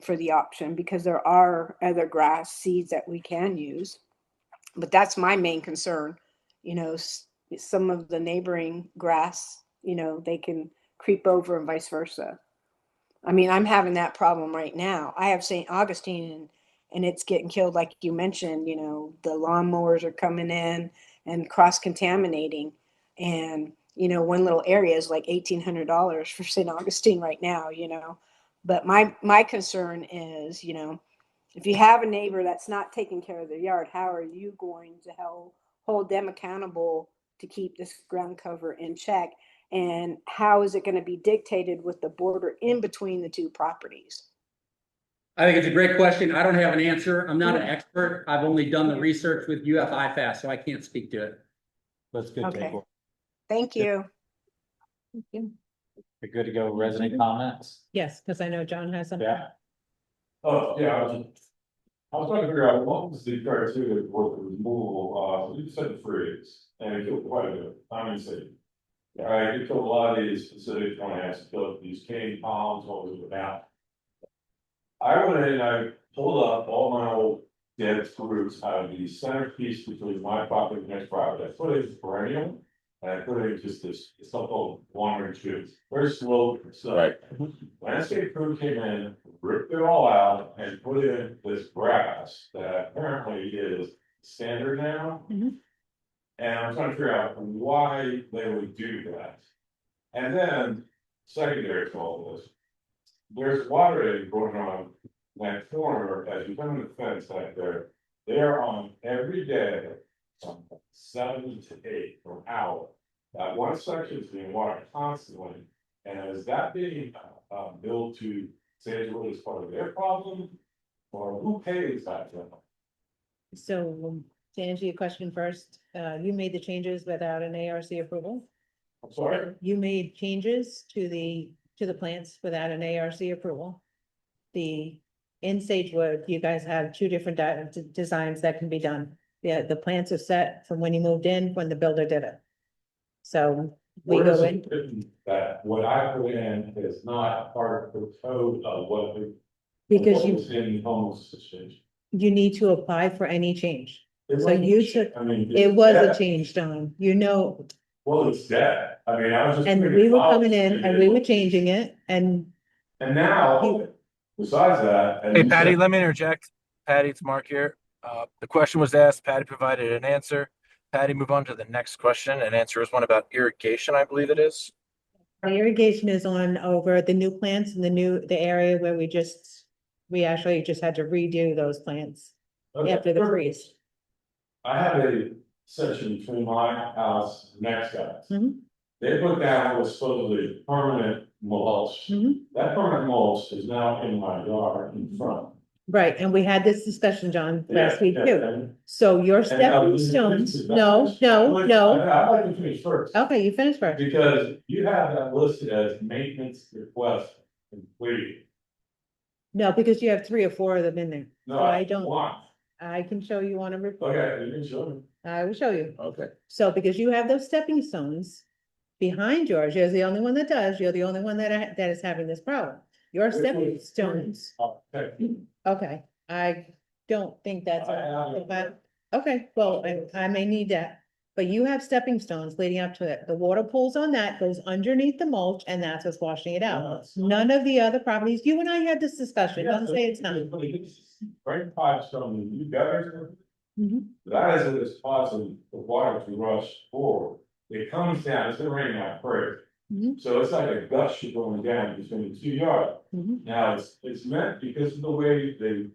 for the option, because there are other grass seeds that we can use. But that's my main concern. Some of the neighboring grass, they can creep over and vice versa. I mean, I'm having that problem right now. I have St. Augustine and it's getting killed, like you mentioned. The lawnmowers are coming in and cross-contaminating. And, one little area is like $1,800 for St. Augustine right now, But my concern is, if you have a neighbor that's not taking care of their yard, how are you going to hold them accountable to keep this ground cover in check? And how is it going to be dictated with the border in between the two properties? I think it's a great question. I don't have an answer. I'm not an expert. I've only done the research with UFI FAST, so I can't speak to it. That's good. Okay. Thank you. Thank you. We're good to go. Resident comments? Yes, because I know John has something. Yeah. Oh, yeah, I was trying to figure out what was the criteria for the removal, you said freeze, and it killed quite a bit, Right, it killed a lot of these specific plants, killed these cane palms, what was it about? I went in and I pulled up all my old dead roots out of the centerpiece between my property and the next property. I put it in perennial, and I put it in just this something called wandering shoots, very slow stuff. Right. Landscape crew came in, ripped it all out, and put in this grass that apparently is standard now. And I'm trying to figure out why they would do that. And then, secondary to all this, there's water going on that corner as you come in the fence back there. They're on every day from 7 to 8 per hour. That one section is being watered constantly. And is that being billed to Sagewood as part of their problem? Or who pays that bill? So to answer your question first, you made the changes without an ARC approval. I'm sorry? You made changes to the plants without an ARC approval. In Sagewood, you guys have two different designs that can be done. Yeah, the plants are set from when you moved in, when the builder did it. So we Where is go it in. written that what I put in is not part of the code of what Because what was in the homeless association? you need to apply for any change. It So wasn't- you took, I mean, it was a dead. change, Don, Well, it's dead. I mean, I was just. and putting we were policy coming in and we were changing it and. And now, besides that. and Hey, you Patty, said- let me interject. Patty, it's Mark here. The question was asked, Patty provided an answer. Patty, move on to the next question. An answer is one about irrigation, I believe it is. Our irrigation is on over the new plants in the area where we actually just had to redo those plants Okay, after the perfect. freeze. I have a section between my house and the next guy's. Mhm. They put down what's supposedly permanent mulch. That permanent mulch is now in my yard in front. Right, and we had this discussion, John, last week Yeah, too. and- So your and now stepping this is- stones, no. I'd like to finish first. Okay, you finish first. Because you have that listed as maintenance request complete. No, because you have 3 or 4 of them in there. No, So I don't, one. I can show you on a report. Okay, you can show me. I will show you. Okay. So because you have those stepping stones behind yours, you're the only one that does, you're the only one that is having this problem. Your stepping stones, okay, I don't think that's, but, okay, well, I may need that. But you have stepping stones leading up to it. The water pools on that goes underneath the mulch and that's what's washing it out. None of the other properties, you and I had this discussion, don't say it's not. Right pipe stone, you gutters, Mhm. that is what is causing the water to rush forward. It comes down, it's been raining like crazy. Mhm. So it's like a gush going down between the 2 yards. Mhm. Now, it's meant because of the way they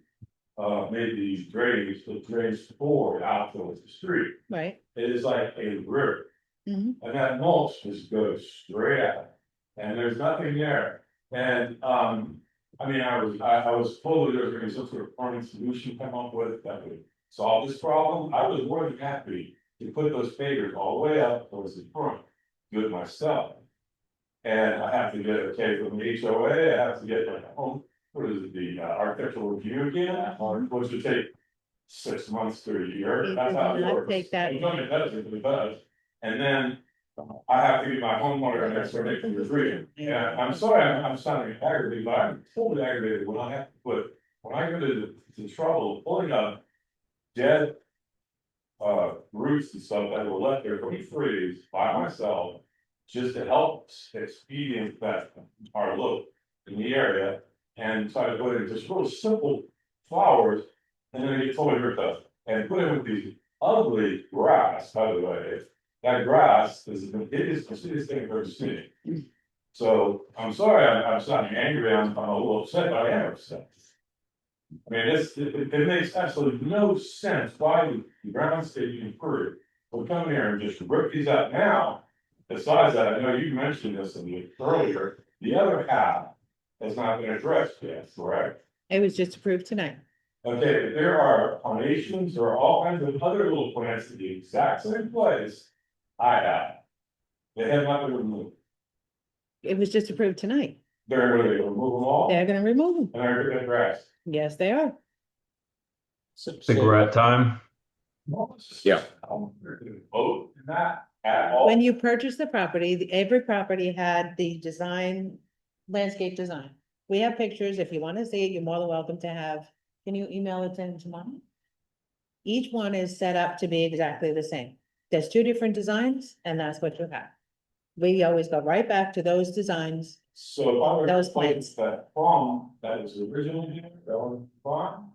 made these drains, the drains forward out towards the street. Right. It is like a river. Mhm. And that mulch just goes straight out. And there's nothing there. And I mean, I was told there was gonna be some sort of permanent solution come up with that would solve this problem. I was more than happy to put those pavers all the way up towards the front, do it myself. And I have to get okay from the HOA, I have to get like home, what is it, the architectural review again, which would take 6 months to a year. It That's does how it not works. take that It does, it does. And then I have to get my homeowner and that's their review. Yeah, I'm sorry, I'm sounding aggravated, but I'm totally aggravated when I have to put, when I go to the trouble of pulling up dead roots and stuff that were left there from freeze by myself, just to help expedient that our load in the area, and try to put it in just really simple flowers, and then they get totally ripped up, and put it with these ugly grass, by the way. That grass is the biggest, thing I've ever seen. So I'm sorry, I'm sounding angry, I'm a little upset, but I am upset. I mean, it makes absolutely no sense why the ground state improved. We'll come here and just rip these out now. Besides that, I know you mentioned this earlier, the other half has not been addressed yet, correct? It was just approved tonight. Okay, but there are carnations, there are all kinds of other little plants in the exact same place I have. They have not been removed. It was just approved tonight. They're going to remove them all, They're gonna remove them. and they're going to grass. Yes, they are. Think we're at time. Yeah. Vote in that at all. When you purchase the property, every property had the design, landscape design. We have pictures. If you want to see it, you're more than welcome to have. Can you email it to tomorrow? Each one is set up to be exactly the same. There's two different designs and that's what you have. We always go right back to those designs. So if I were to Those place plants. that plum that was originally here, that was farm.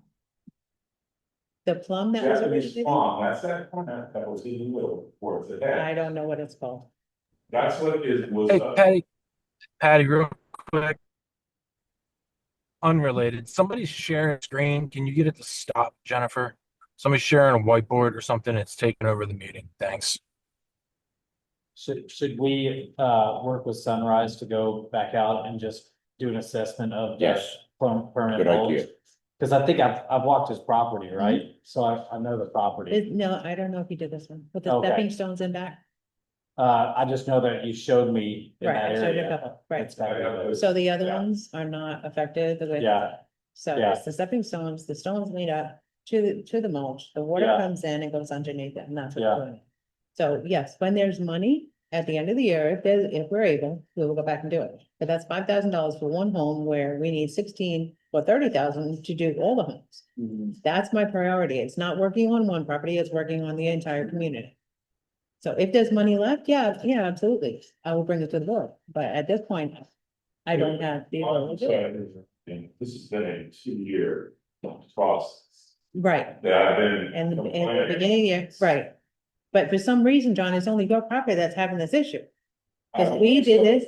The plum that was Japanese originally, plum, that's that plant that was in the middle, towards the head. I don't know what it's called. That's what is, was. Hey, Patty, real quick. Unrelated. Somebody's sharing screen. Can you get it to stop, Jennifer? Somebody's sharing a whiteboard or something. It's taking over the meeting. Thanks. Should we work with Sunrise to go back out and just do an assessment of? Yes. Permanent Good mulch? idea. Cause I think I've walked his property, right? So I know the property. No, I don't know if you did this one, with the Okay. stepping stones in back. I just know that you showed me in Right, that I showed you a area. couple, right. It's got it. So the other Yeah. ones are not affected the way. Yeah. So Yeah. it's the stepping stones, the stones lead up to the mulch, the water Yeah. comes in and goes underneath it, and that's Yeah. what's doing it. So yes, when there's money at the end of the year, if we're able, we will go back and do it. But that's $5,000 for one home where we need 16 or 30,000 to do all the homes. That's my priority. It's not working on one property, it's working on the entire community. So if there's money left, yeah, absolutely. I will bring it to the board, but at this point, I don't have the ability to do it. This has been a 2-year process. Right. That I've been. And in the beginning of the year, right. But for some reason, John, it's only your property that's having this issue. Because we did this,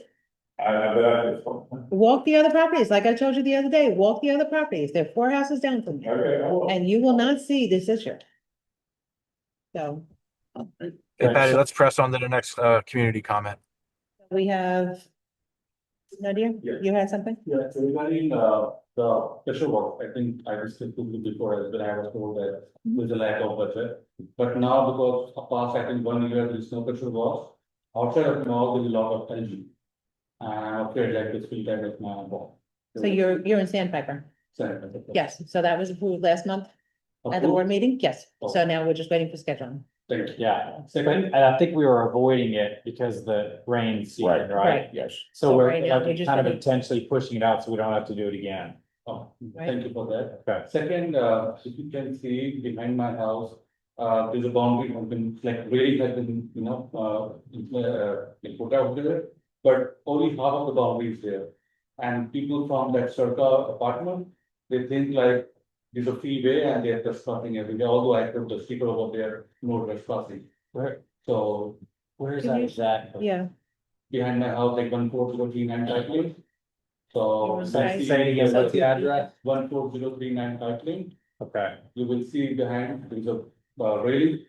walk the other properties, like I told you the other day, walk the other properties. They're 4 houses down from me. Okay, I will. And you will not see this issue. So Hey, Patty, let's press on to the next community comment. we have. Nadia, Yeah. you had something? Yeah, so regarding the pressure walk, I think I discussed with you before as well, I was told that there's a lack of budget. But now because of past, I think 1 year, there's no pressure walk, outside of now, there's a lot of tension. And I'm afraid like this will damage my ball. So you're in Sandpiper? Yes, so that was approved last month at the board meeting? Yes, so now we're just waiting for scheduling. Thank you. Yeah, so, and I think we were avoiding it because the rain season, right? Yes. So So we're right now, we like just kind of need- intentionally pushing it out so we don't have to do it again. Oh, Right. thank you for that. Okay. Second, if you can see behind my house, there's a boundary has been, like, really has been, put out there. But only half of the boundary is there. And people from that circa apartment, they think like there's a freeway and they're just crossing every day, although I put the sticker over there, no trespassing. Where, So where is Can that you- exactly? Yeah, behind my house, like 14039 Lane. So. Say it again, what's the address? 14039 Lane. Okay, You will see behind, there's a railing,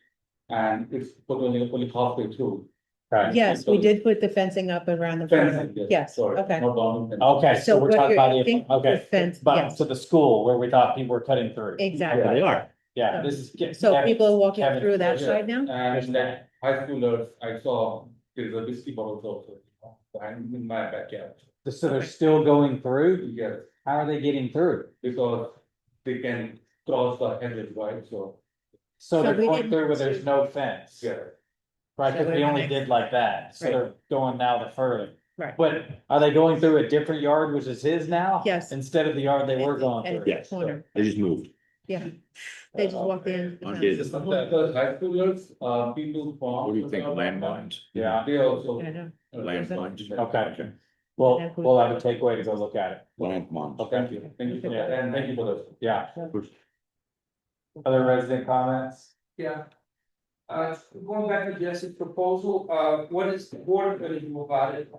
and it's only halfway through. right. yes, we did put the fencing up around the front. Fencing, Yes, sorry, okay. not boundary fence. Okay, so So we're what talking you're about asking the, okay, is fence, but yes. to the school where we thought people were cutting through. Exactly. Yeah, they are. Yeah, this is. So people are walking Kevin- through that Yeah, side now? And like high schoolers, I saw there's a whiskey bottles also, behind in my backyard. So they're still going through? Yes, How are they getting through? because they can cross the hedges, right, so, So they're we going didn't- through where there's no fence? yeah. Right, So because we it only makes- did like that, so Right. they're going now the further. Right. But are they going through a different yard, which is his now? Yes. Instead of the yard they were going And through? Yes. corner, They just moved. yeah. They just walked in. On his. The high schoolers, people from. What do you think, landmines? Yeah, They also. I know. Landmines? okay. Well, we'll have a takeaway to go look at it. Landmines. Thank you for that, and thank you for this. Yeah. Other resident comments? Yeah. Going back to Jesse's proposal, what is the board gonna do about it?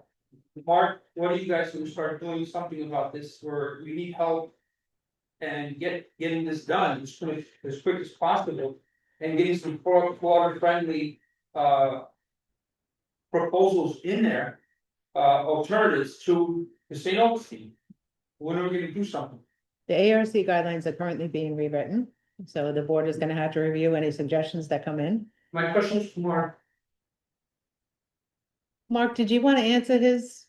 Mark, what do you guys gonna start doing something about this where we need help? And getting this done as quick as possible and getting some water friendly, proposals in there. Alternatives to the St. Augustine. When are we gonna do something? The ARC guidelines are currently being rewritten, so the board is gonna have to review any suggestions that come in. My question is for Mark. Mark, did you want to answer his?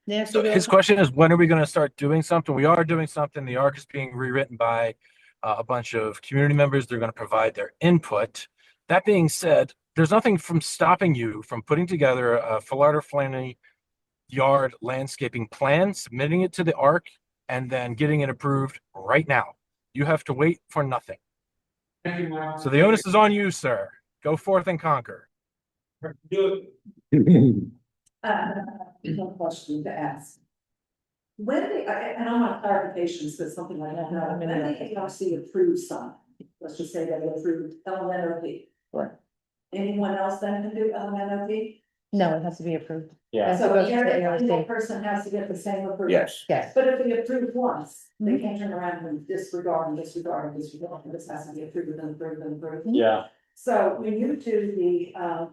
nasty So little- his question is, when are we gonna start doing something? We are doing something. The ARC is being rewritten by a bunch of community members. They're gonna provide their input. That being said, there's nothing from stopping you from putting together a Florida friendly yard landscaping plan, submitting it to the ARC, and then getting it approved right now. You have to wait for nothing. Thank you, Mark. So the onus is on you, sir. Go forth and conquer. Do it. One question to ask. When they, and I want clarifications, because something like that, when the ARC approves something, let's just say they approved LMNOP. Right. Anyone else then can do LMNOP? No, it has to be approved. Yeah. Has to So go to every the single ARC. person has to get the same approval? Yes. Yes, But if they approve once, they can't turn around and disregard, this has to be approved and approved and approved. Yeah, So when you do the,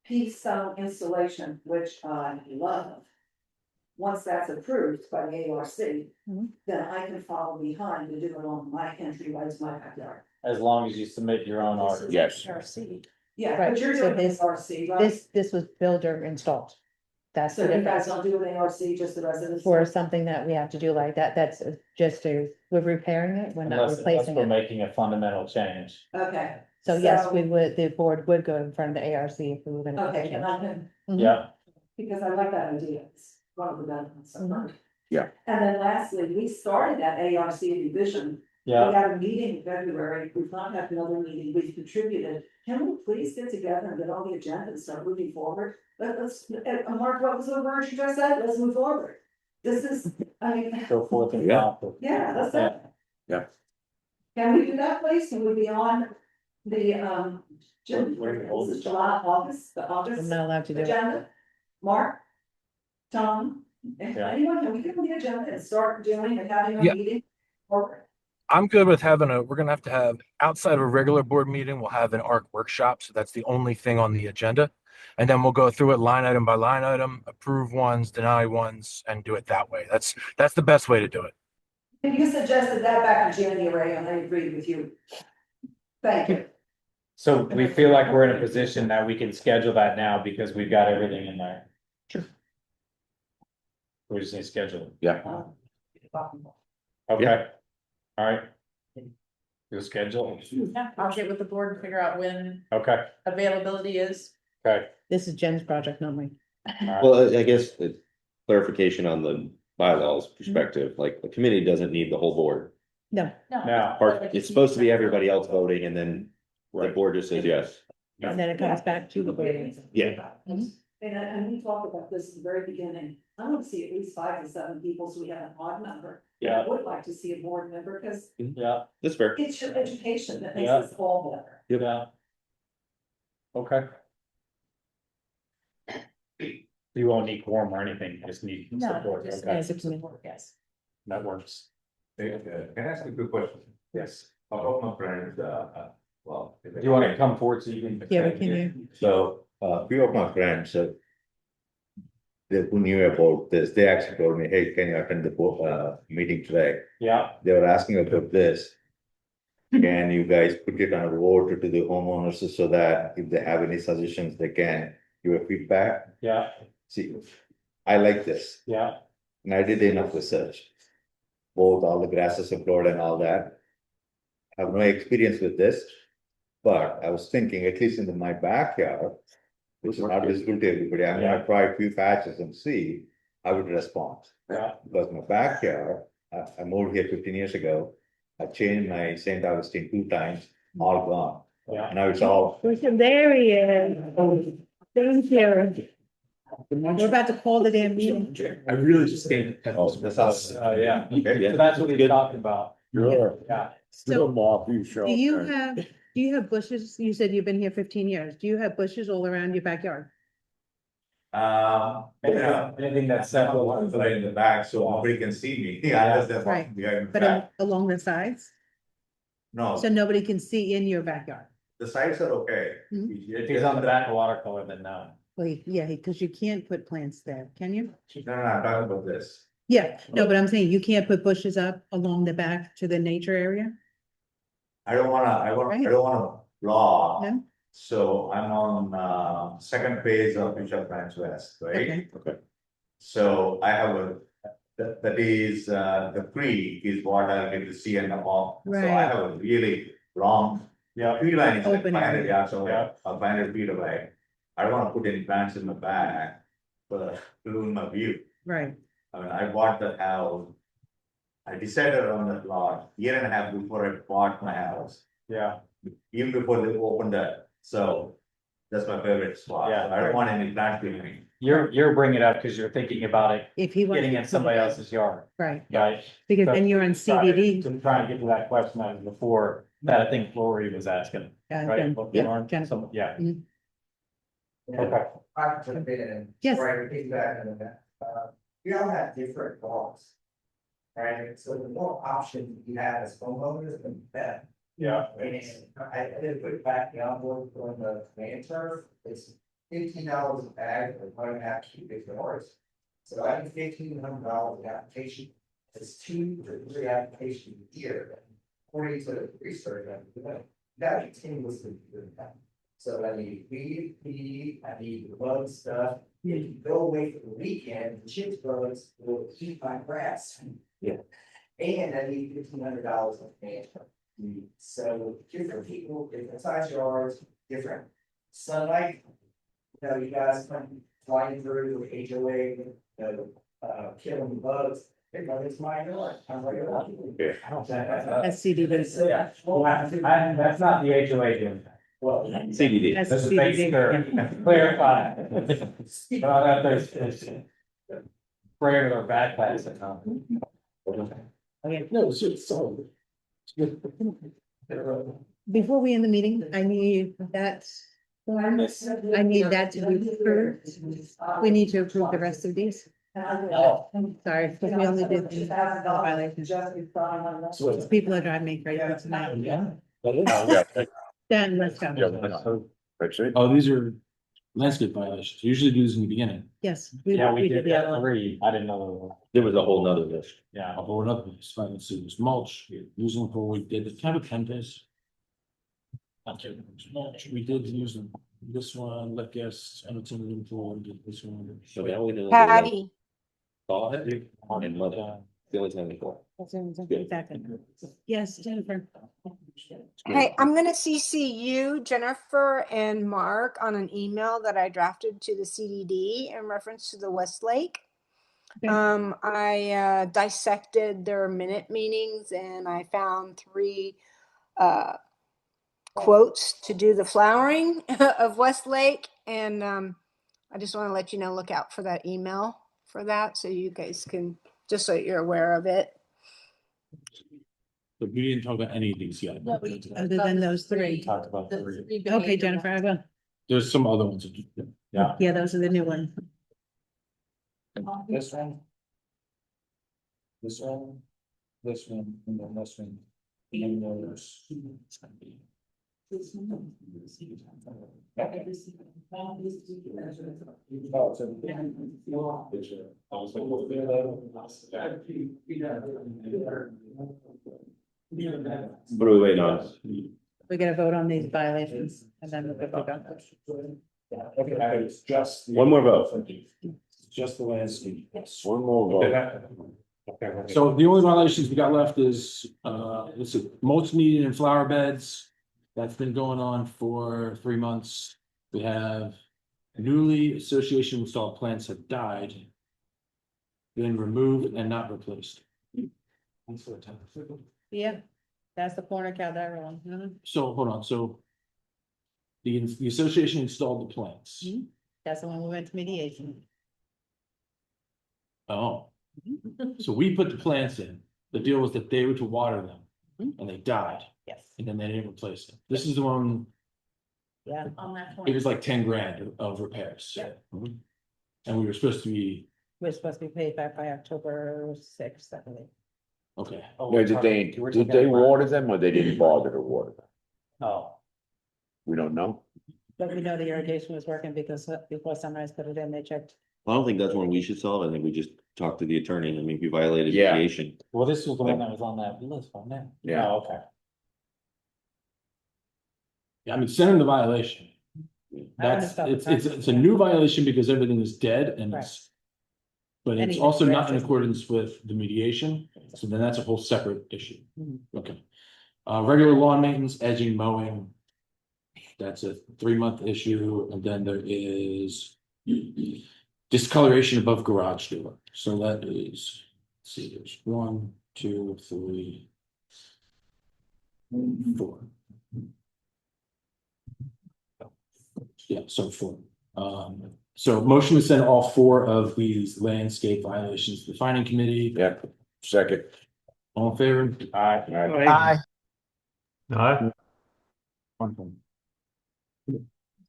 peace zone installation, which I love. Once that's approved by the ARC, Mhm. then I can follow behind and do it on my entryway to my backyard. as long as you submit your own art. Yes. Yeah, Right, but you're so doing this- this RC, right? this was builder installed. That's So the you guys difference. don't do an ARC, just the residents? For something that we have to do like that, that's just we're repairing it, we're not Unless replacing we're it. making a fundamental change. Okay. So yes, we would, the board would go in front of the ARC if we were gonna. make a Okay, and change. I can, Mhm. Yeah, because I like that idea, it's one of the benefits. Mhm. Yeah. And then lastly, we started that ARC division. We yeah. got a meeting in February, we've not had another meeting, we've contributed. Can we please get together and get on the agenda and start moving forward? Let's, Mark, what was the word you just said? Let's move forward. This is, I mean, Go forth and Yeah. conquer. yeah, that's it. Yeah. Can we do that, please? Can we be on the, When- this is July, August, the I'm August not allowed to do it. agenda? Mark? Tom? Yeah. Anyone, can we get on the agenda and start doing and having a Yeah. meeting? Or I'm good with we're gonna have to have, outside of a regular board meeting, we'll have an ARC workshop. So that's the only thing on the agenda. And then we'll go through it line item by line item, approve ones, deny ones, and do it that way. That's the best way to do it. you suggested that back in January and I agreed with you. Thank you. So we feel like we're in a position that we can schedule that now because we've got everything in there. Sure. We just need to schedule it. Yeah. Okay. All right. your schedule. Yeah, I'll get with the board and figure out when Okay, availability is. okay. This is Jen's project, not mine. Well, I guess the clarification on the bylaws perspective, like the committee doesn't need the whole board. No. No. It's supposed to be everybody else voting and then the board just says yes. And then it comes back to the board. Yeah. And we talked about this at the very beginning. I want to see at least 5 to 7 people, so we have an odd number. Yeah. I would like to see a board member because Yeah, That's fair. it's your education that makes Yeah. us all better. yeah. Okay. You won't need quorum or anything, you just need support, Just okay, as a committee, yes. that works. Can I ask a quick question? Yes. A lot of my friends, well. Do you want to come forward so you can? Yeah, we can hear. So, a few of my friends, who knew about this, they actually told me, hey, can you attend the meeting today? Yeah, They were asking about this. Can you guys put it on a vote to the homeowners so that if they have any suggestions, they can give a feedback? yeah, See, I like this, yeah, and I did enough research. Both all the grasses of Florida and all that. I have no experience with this, but I was thinking, at least in my backyard, which is not visible to everybody, I'm gonna try a few patches and see how it responds. yeah, Because my backyard, I moved here 15 years ago. I changed my St. Augustine 2 times, all gone. yeah. Now it's all, There he is. Thank you. We're about to call the damn meeting. I really just came. that's us. Yeah, Yeah. so that's what we talked about, Sure. yeah. So, Off, you show. do you have bushes? You said you've been here 15 years. Do you have bushes all around your backyard? Anything that's separate. Right in the back, so nobody can see me. Yeah, unless they're Right. walking behind the But back. along the sides? No, So nobody can see in your backyard? the sides are okay. Mhm. If he's on the back of watercolor, then no. Well, yeah, because you can't put plants there, can you? No, I'm talking about this. Yeah, no, but I'm saying you can't put bushes up along the back to the nature area? I don't wanna, I Right. don't wanna block. No? So I'm on, second phase of Bishop Branch West, right? Okay. So I have that is, the creek is what I get to see in the mall. So I Right. have a really long, tree line is like Open 500 area. yards away, or 500 feet away. I don't wanna put any plants in my back, but ruin my view. Right, I mean, I bought the house. I decided on that lot year and a half before I bought my house, Yeah, even before they opened it, so. That's my favorite spot, Yeah. I don't want any plant greenery. you're bringing it up because you're thinking about it, if he wants. getting in somebody else's yard, Right, right? because then you're on CDD. To try and get to that question I was before, that I think Lori was asking, right? Jen- Well, yeah, Lauren, Jennifer. some- Yeah, Mhm. okay, I jump in and. Yes. Right, feedback on that. We all have different goals. Right, so the more options you have as homeowners, the better. yeah, And I did put back the envelope on the land turf, it's $15 a bag for 1.5 cubic yards. So I think $1,500 an application, it's 2 to 3 applications a year. According to the research, that continuously doing that. So I need weed, I need the bug stuff, if you go away for the weekend, the chip bugs will eat my grass. Yeah. And I need $1,500 of management. So different people, different size yards, different sunlight. You know, you guys come flying through with HOA, killing the bugs. Hey, but it's my yard. I'm like, oh. Yeah. I don't think That's CDD. Yeah, well, that's not the HOA doing that. Well, CDD. That's This is make CDD. sure, clarify. But there's regular bad class at home. Okay. No, it's so. Before we end the meeting, I need that form. I need that to be approved. We need to approve the rest of these. Sorry, because we only did the violations. People are driving me crazy tonight. Dan, let's go. Oh, these are landscape violations. Usually do this in the beginning. Yes. Yeah, we did the other one. 3, I didn't know. There was a whole nother list. Yeah, A whole another list. Let's see, it was mulch, using for, we did, kind of 10 days. Okay, mulch, we did use them. This one, let guests, entertainment for, we did this one. So that we did. Patty, Saw it and mother. The only time before. Exactly. Yes, Jennifer. Hey, I'm gonna CC you, Jennifer, and Mark on an email that I drafted to the CDD in reference to the Westlake. I dissected their minute meetings and I found 3 quotes to do the flowering of Westlake. And I just want to let you know, look out for that email for that, so you guys can, just so you're aware of it. But we didn't talk about any of these yet. Other than those 3. Talked about 3. Okay, Jennifer, I will. There's some other ones. Yeah. Yeah, those are the new ones. This one. This one. This one, and then this one. And then there's. What are we waiting on? We gotta vote on these violations and then we'll go. Okay, it's just. One more vote. Just the landscape. One more vote. Okay. So the only violations we got left is, it's mulch needed in flower beds. That's been going on for 3 months. We have newly association installed plants have died. Been removed and not replaced. Yeah, that's the corner Caldera one. Mhm. So hold on, so. The association installed the plants. That's the one we went to mediation. Oh. So we put the plants in. The deal was that they were to water them and they died. Yes. And then they didn't replace them. This is the one, Yeah, on that it was like 10 grand of repairs. Mhm. And we were supposed to be, We're supposed to be paid back by October 6th, I believe. okay. No, did they water them or they didn't bother to water them? Oh. We don't know. But we know the irrigation was working because before Sunrise put it in, they checked. I don't think that's one we should solve. I think we just talk to the attorney. I mean, if you violated Yeah. mediation. Well, this was the one that was on that list, wasn't it? Yeah. Oh, okay. Yeah, I mean, send them the violation. That's, stop it's a new violation because everything is dead and it's. But And it's even also not in grass is- accordance with the mediation, so then that's a whole separate issue. Okay. Regular lawn maintenance, edging, mowing. That's a 3-month issue, and then there is. Discoloration above garage door, so that is, let's see, there's 1, 2, 3. 4. Yeah, so 4. So motion to send all 4 of these landscape violations to the finding committee. Yeah, second. All in favor? Aye.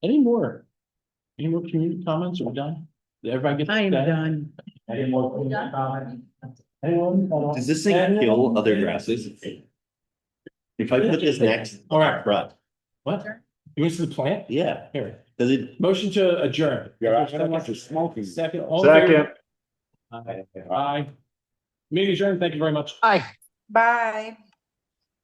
Any more? Any more community comments? Are we done? Did everybody get? I am that? done. Any more comments? Anyone? Does this thing kill other grasses? If I put this next. All right. Right. What? You went to the plant? Yeah. Here. Does it? Motion to adjourn. Yeah, I don't want you smoking. Second. All in favor? Aye. Meeting adjourned. Thank you very much. Aye. Bye.